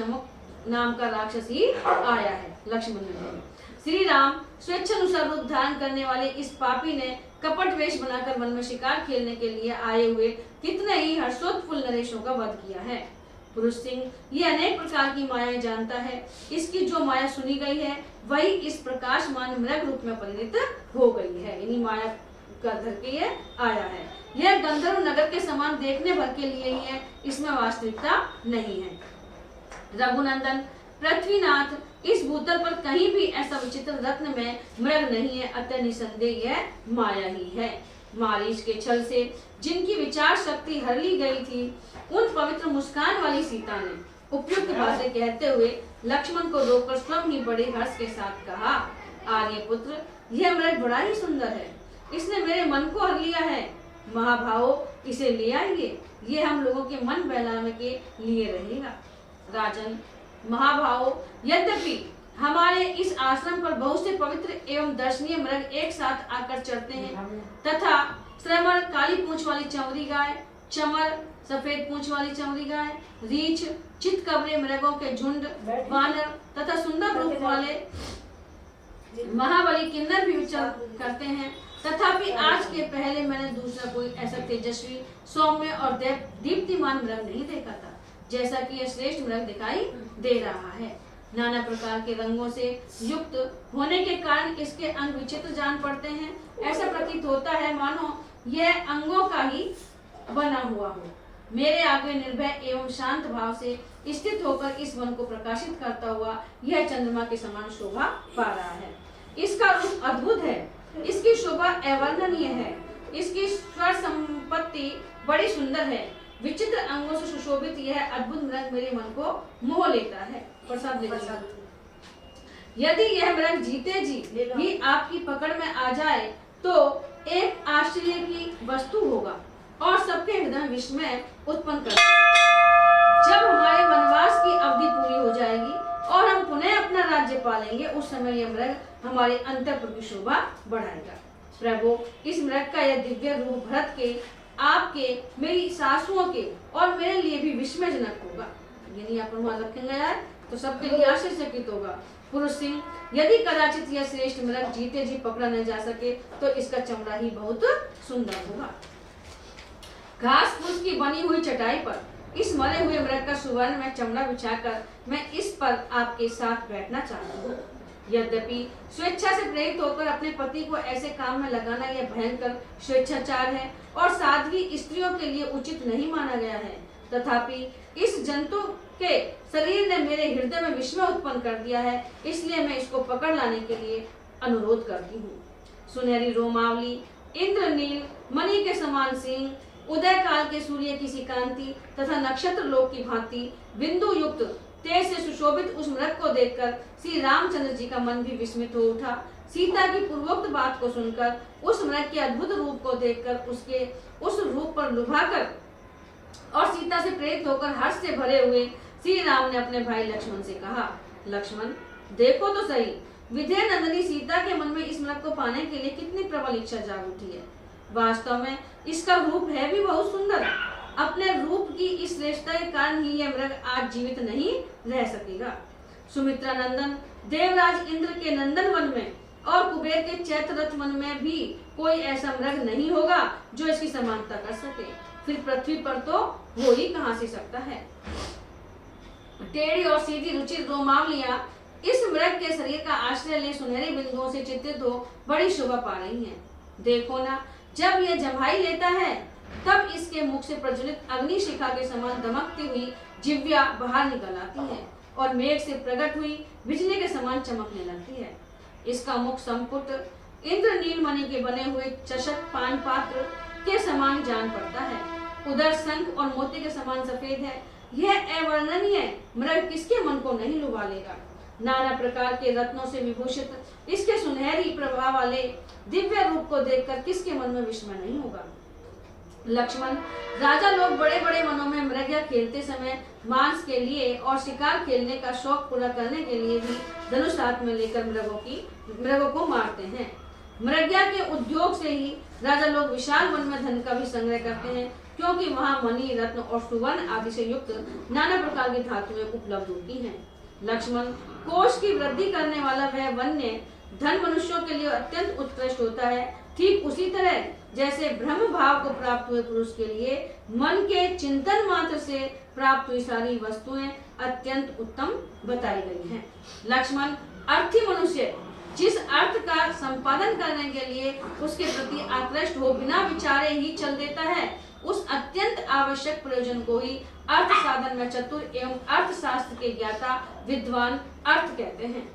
नाम का राक्षस ही आया है। लक्ष्मण ने बोला, श्री राम स्वेच्छानुसार रूप धारण करने वाले इस पापी ने कपट वेश बनाकर वन में शिकार खेलने के लिए आए हुए कितने ही हर्षोत्फुल्ल नरेशों का वध किया है। पुरुष सिंह ये अनेक प्रकार की मायाएं जानता है। इसकी जो माया सुनी गई है वही इस प्रकाशमान मृग रूप में परिणित हो गई है। इन्हीं माया का धर के ये आया है। यह गंधर्व नगर के समान देखने भर के लिए ही है, इसमें वास्तविकता नहीं है। रघुनंदन पृथ्वीनाथ, इस भूतल पर कहीं भी ऐसा विचित्र रत्न में मृग नहीं है, अतः निसंदेह यह माया ही है। मारीच के छल से जिनकी विचार शक्ति हर ली गई थी, उन पवित्र मुस्कान वाली सीता ने उपयुक्त बातें कहते हुए लक्ष्मण को रोककर स्वयं ही बड़े हर्ष के साथ कहा, आर्यपुत्र यह मृग बड़ा ही सुंदर है, इसने मेरे मन को हर लिया है। महाभावो इसे ले आइए, ये हम लोगों के मन बहलाने के लिए रहेगा। राजन महाभावो, यद्यपि हमारे इस आश्रम पर बहुत से पवित्र एवं दर्शनीय मृग एक साथ आकर चढ़ते हैं तथा श्रमण काली पूंछ वाली चमरी गाय, चमर सफेद पूंछ वाली चमरी गाय, रीछ, चितकबरे मृगों के झुंड, वानर तथा सुंदर रूप वाले महाबली किन्नर भी विचरण करते हैं, तथापि आज के पहले मैंने दूसरा कोई ऐसा तेजस्वी, सौम्य और दीप्तिमान मृग नहीं देखा था जैसा कि यह श्रेष्ठ मृग दिखाई दे रहा है। नाना प्रकार के रंगों से युक्त होने के कारण इसके अंग विचित्र जान पड़ते हैं। ऐसा प्रतीत होता है मानो यह अंगों का ही बना हुआ हो। मेरे आगे निर्भय एवं शांत भाव से स्थित होकर इस वन को प्रकाशित करता हुआ यह चंद्रमा के समान शोभा पा रहा है। इसका रूप अद्भुत है, इसकी शोभा अवर्णनीय है, इसकी स्वर संपत्ति बड़ी सुंदर है। विचित्र अंगों से सुशोभित यह अद्भुत मृग मेरे मन को मोह लेता है। प्रसाद यदि यह मृग जीते जी ही आपकी पकड़ में आ जाए तो एक आश्चर्य की वस्तु होगा और सबके हृदय विस्मय उत्पन्न करेगा। जब हमारे वनवास की अवधि पूरी हो जाएगी और हम पुनः अपना राज्य पालेंगे, उस समय यह मृग हमारे अंतःपुर की शोभा बढ़ाएगा। प्रभु, इस मृग का यह दिव्य रूप भरत के, आपके, मेरी सासुओं के और मेरे लिए भी विस्मयजनक होगा। यदि अपन वहां रखेंगे यार तो सबके लिए आश्चर्यचकित होगा। पुरुष सिंह, यदि कदाचित यह श्रेष्ठ मृग जीते जी पकड़ा न जा सके तो इसका चमड़ा ही बहुत सुंदर होगा। घास फूस की बनी हुई चटाई पर इस मरे हुए मृग का सुवर्ण में चमड़ा बिछाकर मैं इस पर आपके साथ बैठना चाहता हूँ। यद्यपि स्वेच्छा से प्रेरित होकर अपने पति को ऐसे काम में लगाना यह भयंकर स्वेच्छाचार है और साध्वी स्त्रियों के लिए उचित नहीं माना गया है, तथापि इस जंतु के शरीर ने मेरे हृदय में विस्मय उत्पन्न कर दिया है, इसलिए मैं इसको पकड़ लाने के लिए अनुरोध करती हूँ। सुनहरी रोमावली, इंद्रनील मणि के समान सिंह, उदय काल के सूर्य की सी कांति तथा नक्षत्र लोक की भांति बिंदु युक्त तेज से सुशोभित उस मृग को देखकर श्री रामचंद्र जी का मन भी विस्मित हो उठा। सीता की पूर्वोक्त बात को सुनकर, उस मृग के अद्भुत रूप को देखकर, उसके उस रूप पर लुभाकर और सीता से प्रेरित होकर हर्ष से भरे हुए श्री राम ने अपने भाई लक्ष्मण से कहा, लक्ष्मण देखो तो सही, विधेय नंदिनी सीता के मन में इस मृग को पाने के लिए कितनी प्रबल इच्छा जाग उठी है। वास्तव में इसका रूप है भी बहुत सुंदर। अपने रूप की इस श्रेष्ठता के कारण ही यह मृग आज जीवित नहीं रह सकेगा। सुमित्रा नंदन देवराज इंद्र के नंदन वन में और कुबेर के चैत्र रथ वन में भी कोई ऐसा मृग नहीं होगा जो इसकी समानता कर सके। फिर पृथ्वी पर तो हो ही कहां से सकता है। टेढ़ी और सीधी रुचिर रोमावलियां इस मृग के शरीर का आश्रय ले सुनहरे बिंदुओं से चित्रित हो बड़ी शोभा पा रही हैं। देखो ना, जब यह जम्हाई लेता है तब इसके मुख से प्रज्वलित अग्नि शिखा के समान दमकती हुई जिह्वा बाहर निकल आती है और मेघ से प्रकट हुई बिजली के समान चमकने लगती है। इसका मुख संपुट इंद्रनील मणि के बने हुए चषक पान पात्र के समान जान पड़ता है। उधर शंख और मोती के समान सफेद है। यह अवर्णनीय मृग किसके मन को नहीं लुभा लेगा। नाना प्रकार के रत्नों से विभूषित इसके सुनहरी प्रभा वाले दिव्य रूप को देखकर किसके मन में विस्मय नहीं होगा। लक्ष्मण, राजा लोग बड़े बड़े वनों में मृगया खेलते समय मांस के लिए और शिकार खेलने का शौक पूरा करने के लिए भी धनुष हाथ में लेकर मृगों को मारते हैं। मृगया के उद्योग से ही राजा लोग विशाल वन में धन का भी संग्रह करते हैं, क्योंकि वहाँ मणि, रत्न और सुवर्ण आदि से युक्त नाना प्रकार की धातुएं उपलब्ध होती हैं। लक्ष्मण, कोष की वृद्धि करने वाला वह वन्य धन मनुष्यों के लिए अत्यंत उत्कृष्ट होता है। ठीक उसी तरह जैसे ब्रह्म भाव को प्राप्त हुए पुरुष के लिए मन के चिंतन मात्र से प्राप्त हुई सारी वस्तुएं अत्यंत उत्तम बताई गई हैं। लक्ष्मण, अर्थी मनुष्य जिस अर्थ का संपादन करने के लिए उसके प्रति आकृष्ट हो बिना विचारे ही चल देता है, उस अत्यंत आवश्यक प्रयोजन को ही अर्थ साधन में चतुर एवं अर्थशास्त्र के ज्ञाता विद्वान अर्थ कहते हैं।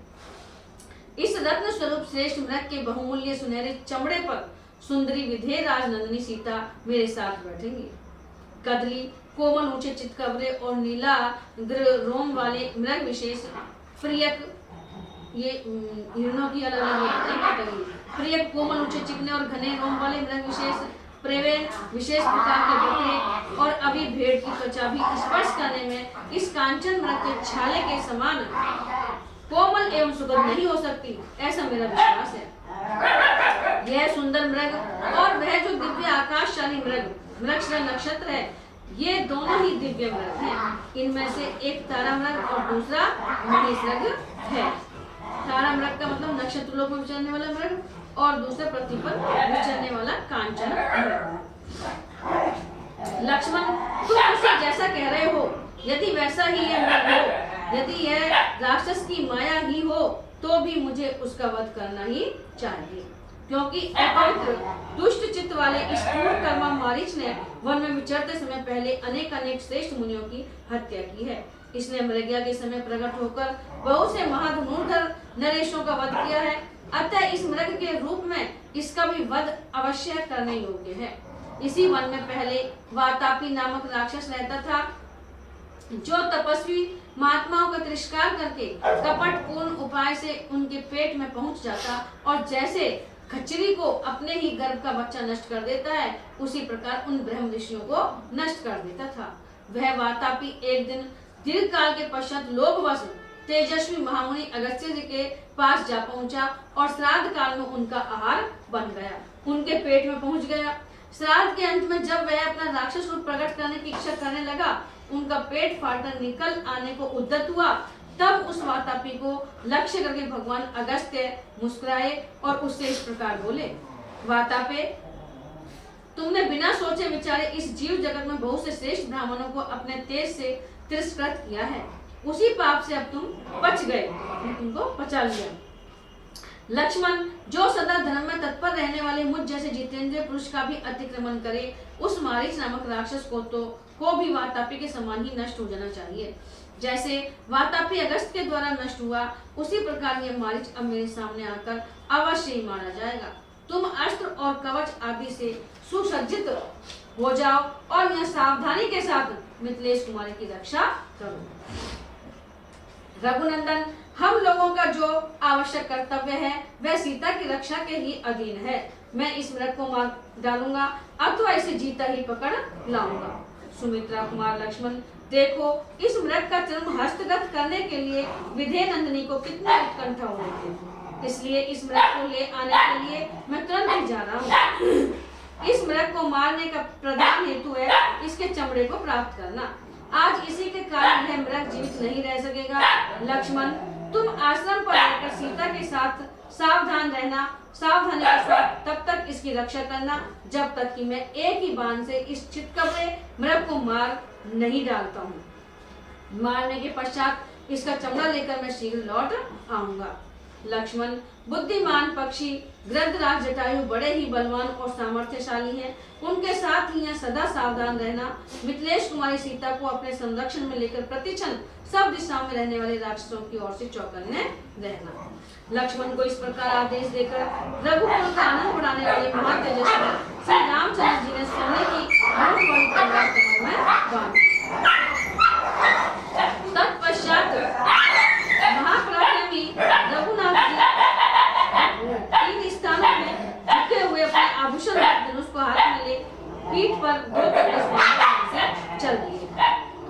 इस रत्न स्वरूप श्रेष्ठ मृग के बहुमूल्य सुनहरे चमड़े पर सुंदरी विधेय राजनंदिनी सीता मेरे साथ बैठेंगी। कदली, कोमल ऊंचे चितकबरे और नीला रोम वाले मृग विशेष प्रियक, ये हिरणों की अलग अलग प्रियक, कोमल ऊंचे चिकने और घने रोम वाले मृग विशेष प्रेवेन, विशेष प्रकार के बकरे और अभी भेड़ की त्वचा भी स्पर्श करने में इस कांचन मृग के छाले के समान कोमल एवं सुगंध नहीं हो सकती, ऐसा मेरा विश्वास है। यह सुंदर मृग और वह जो दिव्य आकाशशाली मृग नक्षत्र है, ये दोनों ही दिव्य मृग हैं। इनमें से एक तारा मृग और दूसरा मणिमृग है। तारा मृग का मतलब नक्षत्र लोक में विचरने वाला मृग और दूसरा पृथ्वी पर विचरने वाला कांचन मृग। लक्ष्मण, तुम मुझसे जैसा कह रहे हो, यदि वैसा ही यह मृग हो, यदि यह राक्षस की माया ही हो, तो भी मुझे उसका वध करना ही चाहिए, क्योंकि अपवित्र दुष्ट चित्त वाले इस क्रूर कर्मा मारीच ने वन में विचरते समय पहले अनेक श्रेष्ठ मुनियों की हत्या की है। इसने मृगया के समय प्रकट होकर बहुत से महाधनुर्धर नरेशों का वध किया है। अतः इस मृग के रूप में इसका भी वध अवश्य करने योग्य है। इसी वन में पहले वातापी नामक राक्षस रहता था, जो तपस्वी महात्माओं का तिरस्कार करके कपटपूर्ण उपाय से उनके पेट में पहुंच जाता और जैसे खच्चरी को अपने ही गर्भ का बच्चा नष्ट कर देता है, उसी प्रकार उन ब्रह्म ऋषियों को नष्ट कर देता था। वह वातापी एक दिन दीर्घ काल के पश्चात लोभवश तेजस्वी महामुनि अगस्त्य जी के पास जा पहुंचा और श्राद्ध काल में उनका आहार बन गया, उनके पेट में पहुंच गया। श्राद्ध के अंत में जब वह अपना राक्षस रूप प्रकट करने की इच्छा करने लगा, उनका पेट फाटकर निकल आने को उद्यत हुआ। तब उस वातापी को लक्ष्य करके भगवान अगस्त्य मुस्कुराए और उससे इस प्रकार बोले, वातापे, तुमने बिना सोचे विचारे इस जीव जगत में बहुत से श्रेष्ठ ब्राह्मणों को अपने तेज से तिरस्कृत किया है। उसी पाप से अब तुम बच गए, तुमको बचा लिया। लक्ष्मण, जो सदा धर्म में तत्पर रहने वाले मुझ जैसे जितेंद्रिय पुरुष का भी अतिक्रमण करे, उस मारीच नामक राक्षस को भी वातापी के समान ही नष्ट हो जाना चाहिए। जैसे वातापी अगस्त के द्वारा नष्ट हुआ, उसी प्रकार यह मारीच अब मेरे सामने आकर अवश्य ही मारा जाएगा। तुम अस्त्र और कवच आदि से सुसज्जित हो जाओ और यह सावधानी के साथ मिथिलेश कुमारी की रक्षा करो। रघुनंदन, हम लोगों का जो आवश्यक कर्तव्य है वह सीता की रक्षा के ही अधीन है। मैं इस मृग को मार डालूंगा अथवा इसे जीता ही पकड़ लाऊंगा। सुमित्रा कुमार लक्ष्मण, देखो इस मृग का चर्म हस्तगत करने के लिए विधेय नंदिनी को कितनी उत्कंठा हो रही है, इसलिए इस मृग को ले आने के लिए मैं तुरंत ही जा रहा हूँ। इस मृग को मारने का प्रधान हेतु है इसके चमड़े को प्राप्त करना। आज इसी के कारण यह मृग जीवित नहीं रह सकेगा। लक्ष्मण, तुम आश्रम पर रहकर सीता के साथ सावधान रहना, सावधानी के साथ तब तक इसकी रक्षा करना जब तक कि मैं एक ही बाण से इस चितकबरे मृग को मार नहीं डालता हूँ। मारने के पश्चात इसका चमड़ा लेकर मैं शीघ्र लौट आऊंगा। लक्ष्मण बुद्धिमान पक्षी गृद्धराज जटायु बड़े ही बलवान और सामर्थ्यशाली हैं। उनके साथ ही यह सदा सावधान रहना मिथिलेश कुमारी सीता को अपने संरक्षण में लेकर प्रतिक्षण सब दिशाओं में रहने वाले राक्षसों की ओर से चौकन्ने रहना। लक्ष्मण को इस प्रकार आदेश देकर रघुकुल का आनंद बढ़ाने वाले महातेजस्वी श्री रामचंद्र जी ने सोने की बहुत बड़ी तलवार कमर में बांधी। तत्पश्चात महापराक्रमी रघुनाथ जी 3 स्थानों में झुके हुए अपने आभूषण धनुष को हाथ में ले पीठ पर 2 कलश बांधे से चल दिए।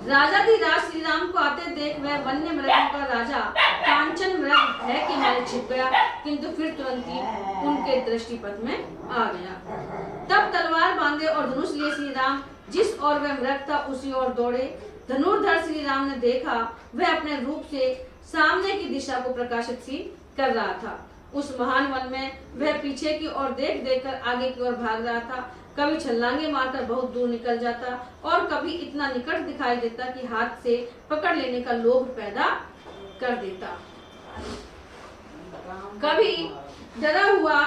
राजाधिराज श्री राम को आते देख वह वन्य मृगों का राजा कांचन मृग भय के मारे छिप गया, किंतु फिर तुरंत ही उनके दृष्टिपथ में आ गया। तब तलवार बांधे और धनुष लिए श्री राम जिस ओर वह मृग था उसी ओर दौड़े। धनुर्धर श्री राम ने देखा वह अपने रूप से सामने की दिशा को प्रकाशित सी कर रहा था। उस महान वन में वह पीछे की ओर देख देख कर आगे की ओर भाग रहा था। कभी छलांगे मारकर बहुत दूर निकल जाता और कभी इतना निकट दिखाई देता कि हाथ से पकड़ लेने का लोभ पैदा कर देता। कभी डरा हुआ,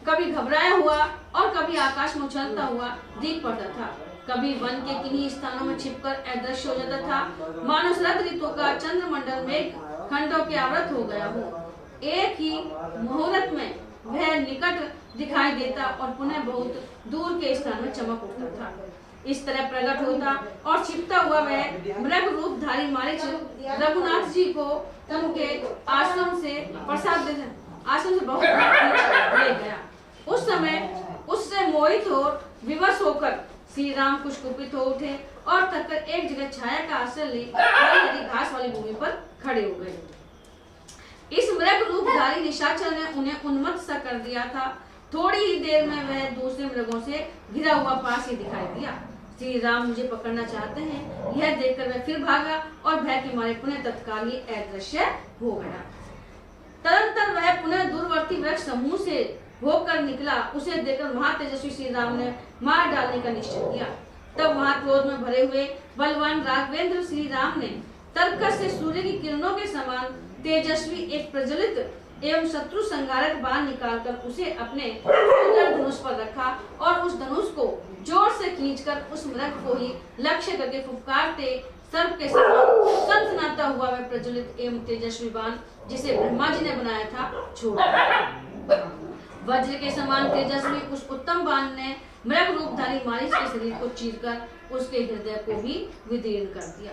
कभी घबराया हुआ और कभी आकाश में उछलता हुआ दिख पड़ता था। कभी वन के किन्हीं स्थानों में छिपकर अदृश्य हो जाता था, मानो शरद ऋतु का चंद्रमंडल में खंडों के आवृत हो गया हो। एक ही मुहूर्त में वह निकट दिखाई देता और पुनः बहुत दूर के स्थान में चमक उठता था। इस तरह प्रकट होता और छिपता हुआ वह मृग रूपधारी मारीच रघुनाथ जी को उनके आश्रम से बहुत ले गया। उस समय उससे मोहित और विवश होकर श्री राम कुछ कुपित हो उठे और तक एक जगह छाया का आश्रय ले हरी घास वाली भूमि पर खड़े हो गए। इस मृग रूपधारी निशाचर ने उन्हें उन्मत्त सा कर दिया था। थोड़ी ही देर में वह दूसरे मृगों से घिरा हुआ पास ही दिखाई दिया। श्री राम मुझे पकड़ना चाहते हैं, यह देखकर वह फिर भागा और भय के मारे पुनः तत्काल ही अदृश्य हो गया। तदंतर वह पुनः दूरवर्ती वृक्ष समूह से होकर निकला। उसे देखकर महातेजस्वी श्री राम ने मार डालने का निश्चय किया। तब वहां क्रोध में भरे हुए बलवान राघवेंद्र श्री राम ने तर्कस से सूर्य की किरणों के समान तेजस्वी एक प्रज्वलित एवं शत्रु संहारक बाण निकालकर उसे अपने धनुष पर रखा और उस धनुष को जोर से खींचकर उस मृग को ही लक्ष्य करके फुफकारते सर्प के समान सनसनाता हुआ वह प्रज्वलित एवं तेजस्वी बाण जिसे ब्रह्मा जी ने बनाया था छोड़ दिया। वज्र के समान तेजस्वी उस उत्तम बाण ने मृग रूपधारी मारीच के शरीर को चीरकर उसके हृदय को भी विदीर्ण कर दिया।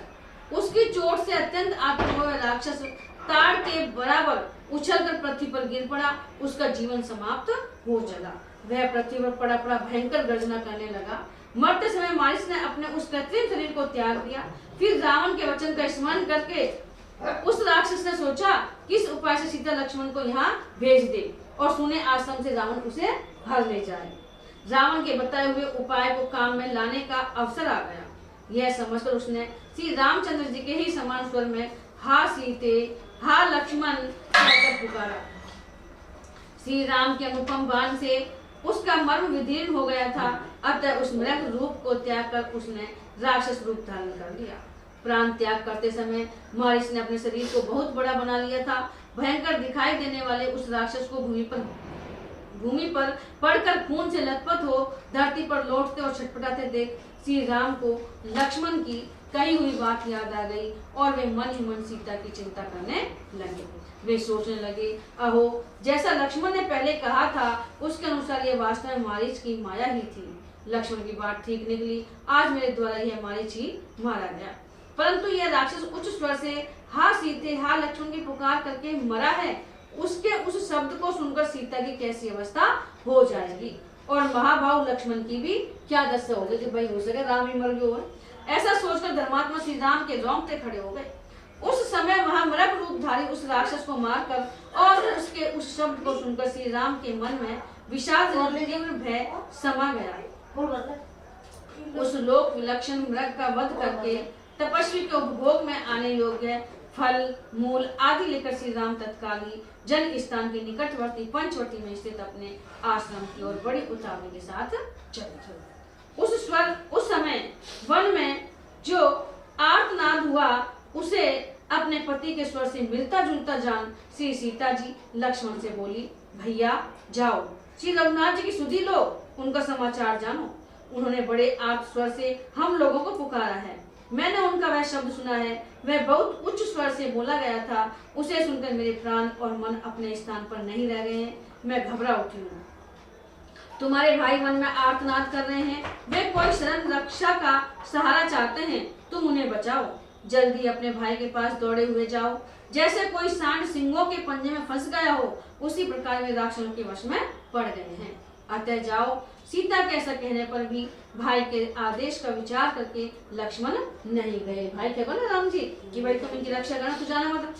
उसकी चोट से अत्यंत आतंक हुआ राक्षस ताड़ के बराबर उछलकर पृथ्वी पर गिर पड़ा। उसका जीवन समाप्त हो चला। वह पृथ्वी पर पड़ा पड़ा भयंकर गर्जना करने लगा। मरते समय मारीच ने अपने उस कृत्रिम शरीर को त्याग दिया। फिर रावण के वचन का स्मरण करके उस राक्षस ने सोचा किस उपाय से सीता लक्ष्मण को यहाँ भेज दे और सुने आश्रम से रावण उसे हर ले जाए। रावण के बताए हुए उपाय को काम में लाने का अवसर आ गया। यह समझकर उसने श्री रामचंद्र जी के ही समान स्वर में हा सीते हा लक्ष्मण कहकर पुकारा। श्री राम के अनुपम बाण से उसका मर्म विदीर्ण हो गया था। अतः उस मृग रूप को त्याग कर उसने राक्षस रूप धारण कर लिया। प्राण त्याग करते समय मारीच ने अपने शरीर को बहुत बड़ा बना लिया था। भयंकर दिखाई देने वाले उस राक्षस को भूमि पर पड़कर खून से लथपथ हो धरती पर लौटते और छटपटाते देख श्री राम को लक्ष्मण की कही हुई बात याद आ गई और वे मन ही मन सीता की चिंता करने लगे। वे सोचने लगे, अहो जैसा लक्ष्मण ने पहले कहा था उसके अनुसार यह वास्तव में मारीच की माया ही थी। लक्ष्मण की बात ठीक निकली। आज मेरे द्वारा यह मारीच ही मारा गया। परंतु यह राक्षस उच्च स्वर से हा सीते हा लक्ष्मण की पुकार करके मरा है। उसके उस शब्द को सुनकर सीता की कैसी अवस्था हो जाएगी और महाभाव लक्ष्मण की भी क्या दशा होगी कि भाई हो सके राम ही मर गए। ऐसा सोचकर धर्मात्मा श्री राम के रोंगटे खड़े हो गए। उस समय वहां मृग रूपधारी उस राक्षस को मारकर और उसके उस शब्द को सुनकर श्री राम के मन में विषाद तीव्र भय समा गया। उस लोक विलक्षण मृग का वध करके तपस्वी के उपभोग में आने योग्य फल मूल आदि लेकर श्री राम तत्काल ही जन स्थान के निकटवर्ती पंचवटी में स्थित अपने आश्रम की ओर बड़ी उतावली के साथ चले। उस समय वन में जो आर्तनाद हुआ उसे अपने पति के स्वर से मिलता जुलता जान श्री सीता जी लक्ष्मण से बोली, भैया जाओ श्री रघुनाथ जी की सुधि लो, उनका समाचार जानो। उन्होंने बड़े आर्त स्वर से हम लोगों को पुकारा है। मैंने उनका वह शब्द सुना है, वह बहुत उच्च स्वर से बोला गया था। उसे सुनकर मेरे प्राण और मन अपने स्थान पर नहीं रह गए हैं। मैं घबरा उठी हूँ। तुम्हारे भाई मन में आर्तनाद कर रहे हैं, वे कोई शरण रक्षा का सहारा चाहते हैं। तुम उन्हें बचाओ। जल्दी अपने भाई के पास दौड़े हुए जाओ। जैसे कोई सांड सिंहों के पंजे में फंस गया हो, उसी प्रकार वे राक्षसों के वश में पड़ गए हैं। अतः जाओ। सीता के ऐसा कहने पर भी भाई के आदेश का विचार करके लक्ष्मण नहीं गए। भाई क्या बोला राम जी कि भाई तुम इनकी रक्षा करना, तो जाना मत।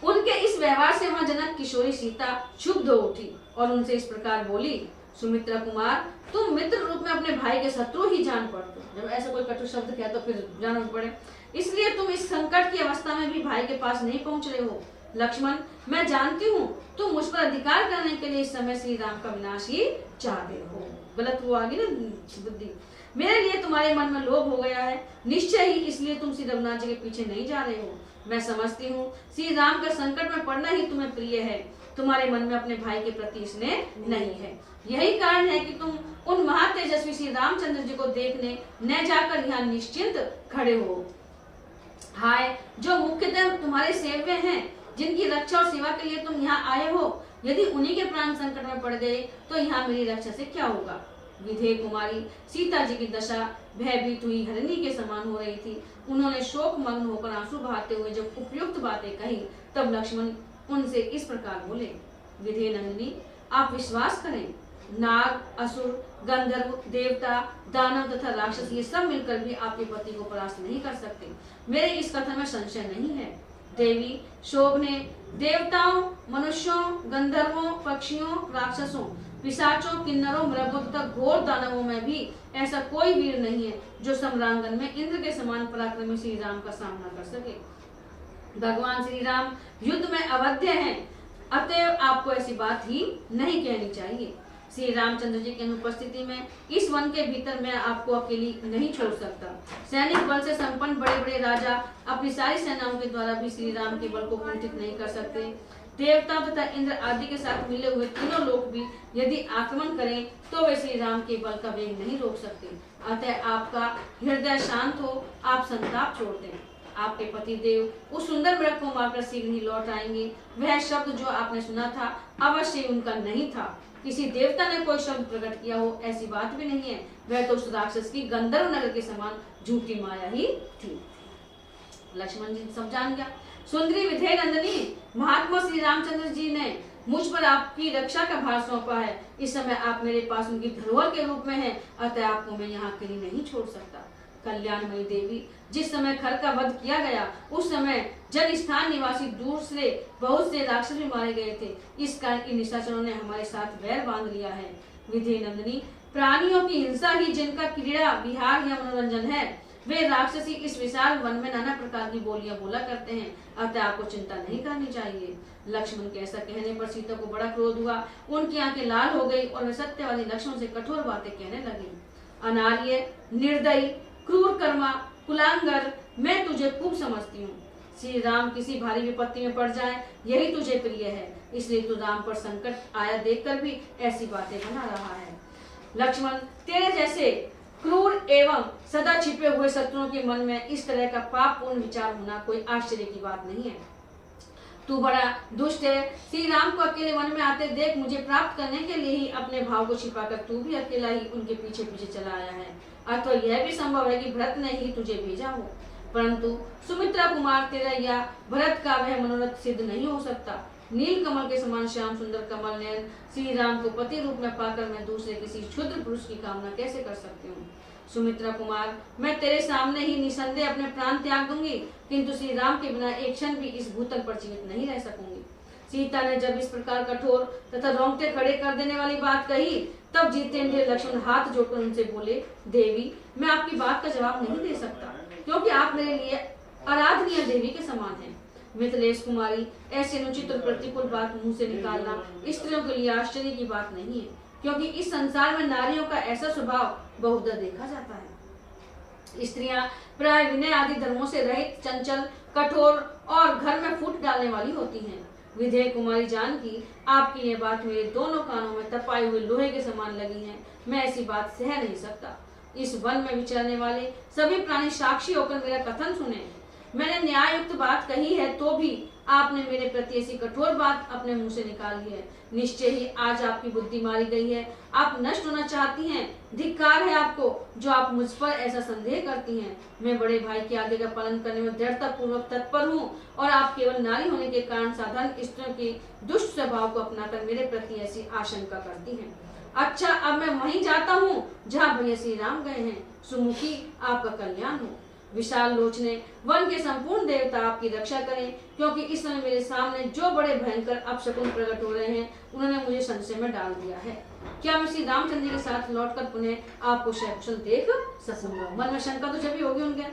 उनके इस व्यवहार से वहां जनक किशोरी सीता क्षुब्ध हो उठी और उनसे इस प्रकार बोली, सुमित्रा कुमार, तुम मित्र रूप में अपने भाई के शत्रु ही जान पड़ते हो। जब ऐसा कोई कटु शब्द कहे तो फिर जाना पड़े, इसलिए तुम इस संकट की अवस्था में भी भाई के पास नहीं पहुंच रहे हो। लक्ष्मण, मैं जानती हूँ तुम मुझ पर अधिकार करने के लिए इस समय श्री राम का विनाश ही चाहते हो। गलत वो आ गई ना बुद्धि। मेरे लिए तुम्हारे मन में लोभ हो गया है निश्चय ही, इसलिए तुम श्री रघुनाथ जी के पीछे नहीं जा रहे हो। मैं समझती हूँ श्री राम का संकट में पड़ना ही तुम्हें प्रिय है। तुम्हारे मन में अपने भाई के प्रति स्नेह नहीं है। यही कारण है कि तुम उन महातेजस्वी श्री रामचंद्र जी को देखने न जाकर यहाँ निश्चिंत खड़े हो। हाय, जो मुख्यतः तुम्हारे सेव्य हैं, जिनकी रक्षा और सेवा के लिए तुम यहाँ आए हो, यदि उन्हीं के प्राण संकट में पड़ गए तो यहाँ मेरी रक्षा से क्या होगा। विधेय कुमारी सीता जी की दशा भयभीत हुई हरिणी के समान हो रही थी। उन्होंने शोक मग्न होकर आंसू बहाते हुए जब उपयुक्त बातें कही, तब लक्ष्मण उनसे इस प्रकार बोले, विधेय नंदिनी, आप विश्वास करें, नाग, असुर, गंधर्व, देवता, दानव तथा राक्षस ये सब मिलकर भी आपके पति को परास्त नहीं कर सकते। मेरे इस कथन में संशय नहीं है। देवी शोभ ने देवताओं, मनुष्यों, गंधर्वों, पक्षियों, राक्षसों, पिशाचों, किन्नरों, मृगों तथा घोर दानवों में भी ऐसा कोई वीर नहीं है जो सम्रांगन में इंद्र के समान पराक्रमी श्री राम का सामना कर सके। भगवान श्री राम युद्ध में अवध्य हैं, अतएव आपको ऐसी बात ही नहीं कहनी चाहिए। श्री रामचंद्र जी की अनुपस्थिति में इस वन के भीतर मैं आपको अकेली नहीं छोड़ सकता। सैनिक बल से संपन्न बड़े बड़े राजा अपनी सारी सेनाओं के द्वारा भी श्री राम के बल को कुंठित नहीं कर सकते। देवता तथा इंद्र आदि के साथ मिले हुए तीनों लोग भी यदि आक्रमण करें तो वे श्री राम के बल का वेग नहीं रोक सकते। अतः आपका हृदय शांत हो, आप संताप छोड़ दें। आपके पति देव उस सुंदर मृग को मारकर शीघ्र ही लौट आएंगे। वह शब्द जो आपने सुना था अवश्य उनका नहीं था। किसी देवता ने कोई शब्द प्रकट किया हो ऐसी बात भी नहीं है। वह तो उस राक्षस की गंधर्व नगर के समान झूठी माया ही थी। लक्ष्मण जी सब जान गया। सुंदरी विधेय नंदिनी, महात्मा श्री रामचंद्र जी ने मुझ पर आपकी रक्षा का भार सौंपा है। इस समय आप मेरे पास उनकी धरोहर के रूप में हैं, अतः आपको मैं यहाँ अकेली नहीं छोड़ सकता। कल्याणमयी देवी, जिस समय खर का वध किया गया उस समय जन स्थान निवासी दूर से बहुत से राक्षस भी मारे गए थे। इस कारण इन निशाचरों ने हमारे साथ वैर बांध लिया है। विधेय नंदिनी, प्राणियों की हिंसा ही जिनका क्रीड़ा विहार या मनोरंजन है, वे राक्षसी इस विशाल वन में नाना प्रकार की बोलियां बोला करते हैं। अतः आपको चिंता नहीं करनी चाहिए। लक्ष्मण के ऐसा कहने पर सीता को बड़ा क्रोध हुआ। उनकी आंखें लाल हो गई और वे सत्यवादी लक्ष्मण से कठोर बातें कहने लगी। अनार्य, निर्दयी, क्रूर कर्मा, कुलांगर, मैं तुझे खूब समझती हूँ। श्री राम किसी भारी विपत्ति में पड़ जाए यही तुझे प्रिय है, इसलिए तू राम पर संकट आया देखकर भी ऐसी बातें बना रहा है। लक्ष्मण, तेरे जैसे क्रूर एवं सदा छिपे हुए शत्रुओं के मन में इस तरह का पापपूर्ण विचार होना कोई आश्चर्य की बात नहीं है। तू बड़ा दुष्ट है। श्री राम को अकेले वन में आते देख मुझे प्राप्त करने के लिए ही अपने भाव को छिपाकर तू भी अकेला ही उनके पीछे पीछे चला आया है। अथवा यह भी संभव है कि भरत ने ही तुझे भेजा हो, परंतु सुमित्रा कुमार तेरा या भरत का वह मनोरथ सिद्ध नहीं हो सकता। नील कमल के समान श्याम सुंदर कमल नयन श्री राम को पति रूप में पाकर मैं दूसरे किसी क्षुद्र पुरुष की कामना कैसे कर सकती हूँ। सुमित्रा कुमार, मैं तेरे सामने ही निसंदेह अपने प्राण त्याग दूंगी, किंतु श्री राम के बिना एक क्षण भी इस भूतल पर जीवित नहीं रह सकूंगी। सीता ने जब इस प्रकार कठोर तथा रोंगटे खड़े कर देने वाली बात कही, तब जितेंद्र लक्ष्मण हाथ जोड़कर उनसे बोले, देवी, मैं आपकी बात का जवाब नहीं दे सकता, क्योंकि आप मेरे लिए आराधनीय देवी के समान हैं। मिथिलेश कुमारी, ऐसी अनुचित और प्रतिकूल बात मुंह से निकालना स्त्रियों के लिए आश्चर्य की बात नहीं है, क्योंकि इस संसार में नारियों का ऐसा स्वभाव बहुधा देखा जाता है। स्त्रियां प्राय विनय आदि धर्मों से रहित, चंचल, कठोर और घर में फूट डालने वाली होती हैं। विधेय कुमारी जानकी, आपकी ये बात मेरे दोनों कानों में तपाए हुए लोहे के समान लगी है। मैं ऐसी बात सह नहीं सकता। इस वन में विचरने वाले सभी प्राणी साक्षी होकर मेरा कथन सुने। मैंने न्याययुक्त बात कही है तो भी आपने मेरे प्रति ऐसी कठोर बात अपने मुंह से निकाली है। निश्चय ही आज आपकी बुद्धि मारी गई है। आप नष्ट होना चाहती हैं। धिक्कार है आपको जो आप मुझ पर ऐसा संदेह करती हैं। मैं बड़े भाई की आज्ञा का पालन करने में दृढ़ता पूर्वक तत्पर हूँ और आप केवल नारी होने के कारण साधारण स्त्रियों के दुष्ट स्वभाव को अपनाकर मेरे प्रति ऐसी आशंका करती हैं। अच्छा, अब मैं वहीं जाता हूँ जहाँ भैया श्री राम गए हैं। सुमुखी, आपका कल्याण हो। विशाल लोचने, वन के संपूर्ण देवता आपकी रक्षा करें, क्योंकि इस समय मेरे सामने जो बड़े भयंकर अपशकुन प्रकट हो रहे हैं उन्होंने मुझे संशय में डाल दिया है। क्या मैं श्री रामचंद्र जी के साथ लौटकर पुनः आपको सकुशल देख सकूंगा? मन में शंका तो जब होगी उनके।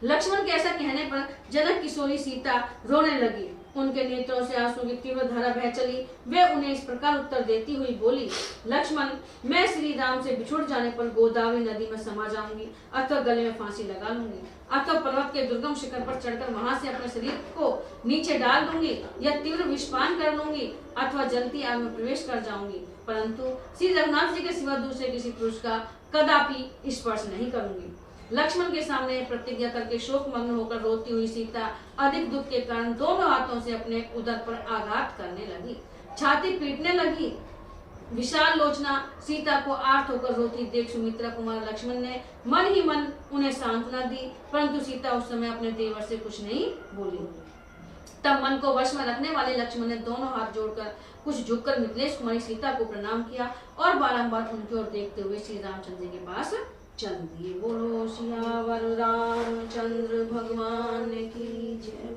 लक्ष्मण के ऐसा कहने पर जनक किशोरी सीता रोने लगी। उनके नेत्रों से आंसू की तीव्र धारा बह चली। वे उन्हें इस प्रकार उत्तर देती हुई बोली, लक्ष्मण, मैं श्री राम से बिछुड़ जाने पर गोदावरी नदी में समा जाऊंगी अथवा गले में फांसी लगा लूंगी, अथवा पर्वत के दुर्गम शिखर पर चढ़कर वहां से अपने शरीर को नीचे डाल दूंगी या तीव्र विषपान कर लूंगी अथवा जलती आग में प्रवेश कर जाऊंगी, परंतु श्री रघुनाथ जी के सिवा दूसरे किसी पुरुष का कदापि स्पर्श नहीं करूंगी। लक्ष्मण के सामने प्रतिज्ञा करके शोकमग्न होकर रोती हुई सीता अधिक दुख के कारण दोनों हाथों से अपने उदर पर आघात करने लगी, छाती पीटने लगी। विशाल लोचना सीता को आर्त होकर रोती देख सुमित्रा कुमार लक्ष्मण ने मन ही मन उन्हें सांत्वना दी, परंतु सीता उस समय अपने देवर से कुछ नहीं बोली। तब मन को वश में रखने वाले लक्ष्मण ने दोनों हाथ जोड़कर कुछ झुककर मिथिलेश कुमारी सीता को प्रणाम किया और बारंबार उनकी ओर देखते हुए श्री रामचंद्र के पास चल दिए। बोलो सियावर रामचंद्र भगवान की जय।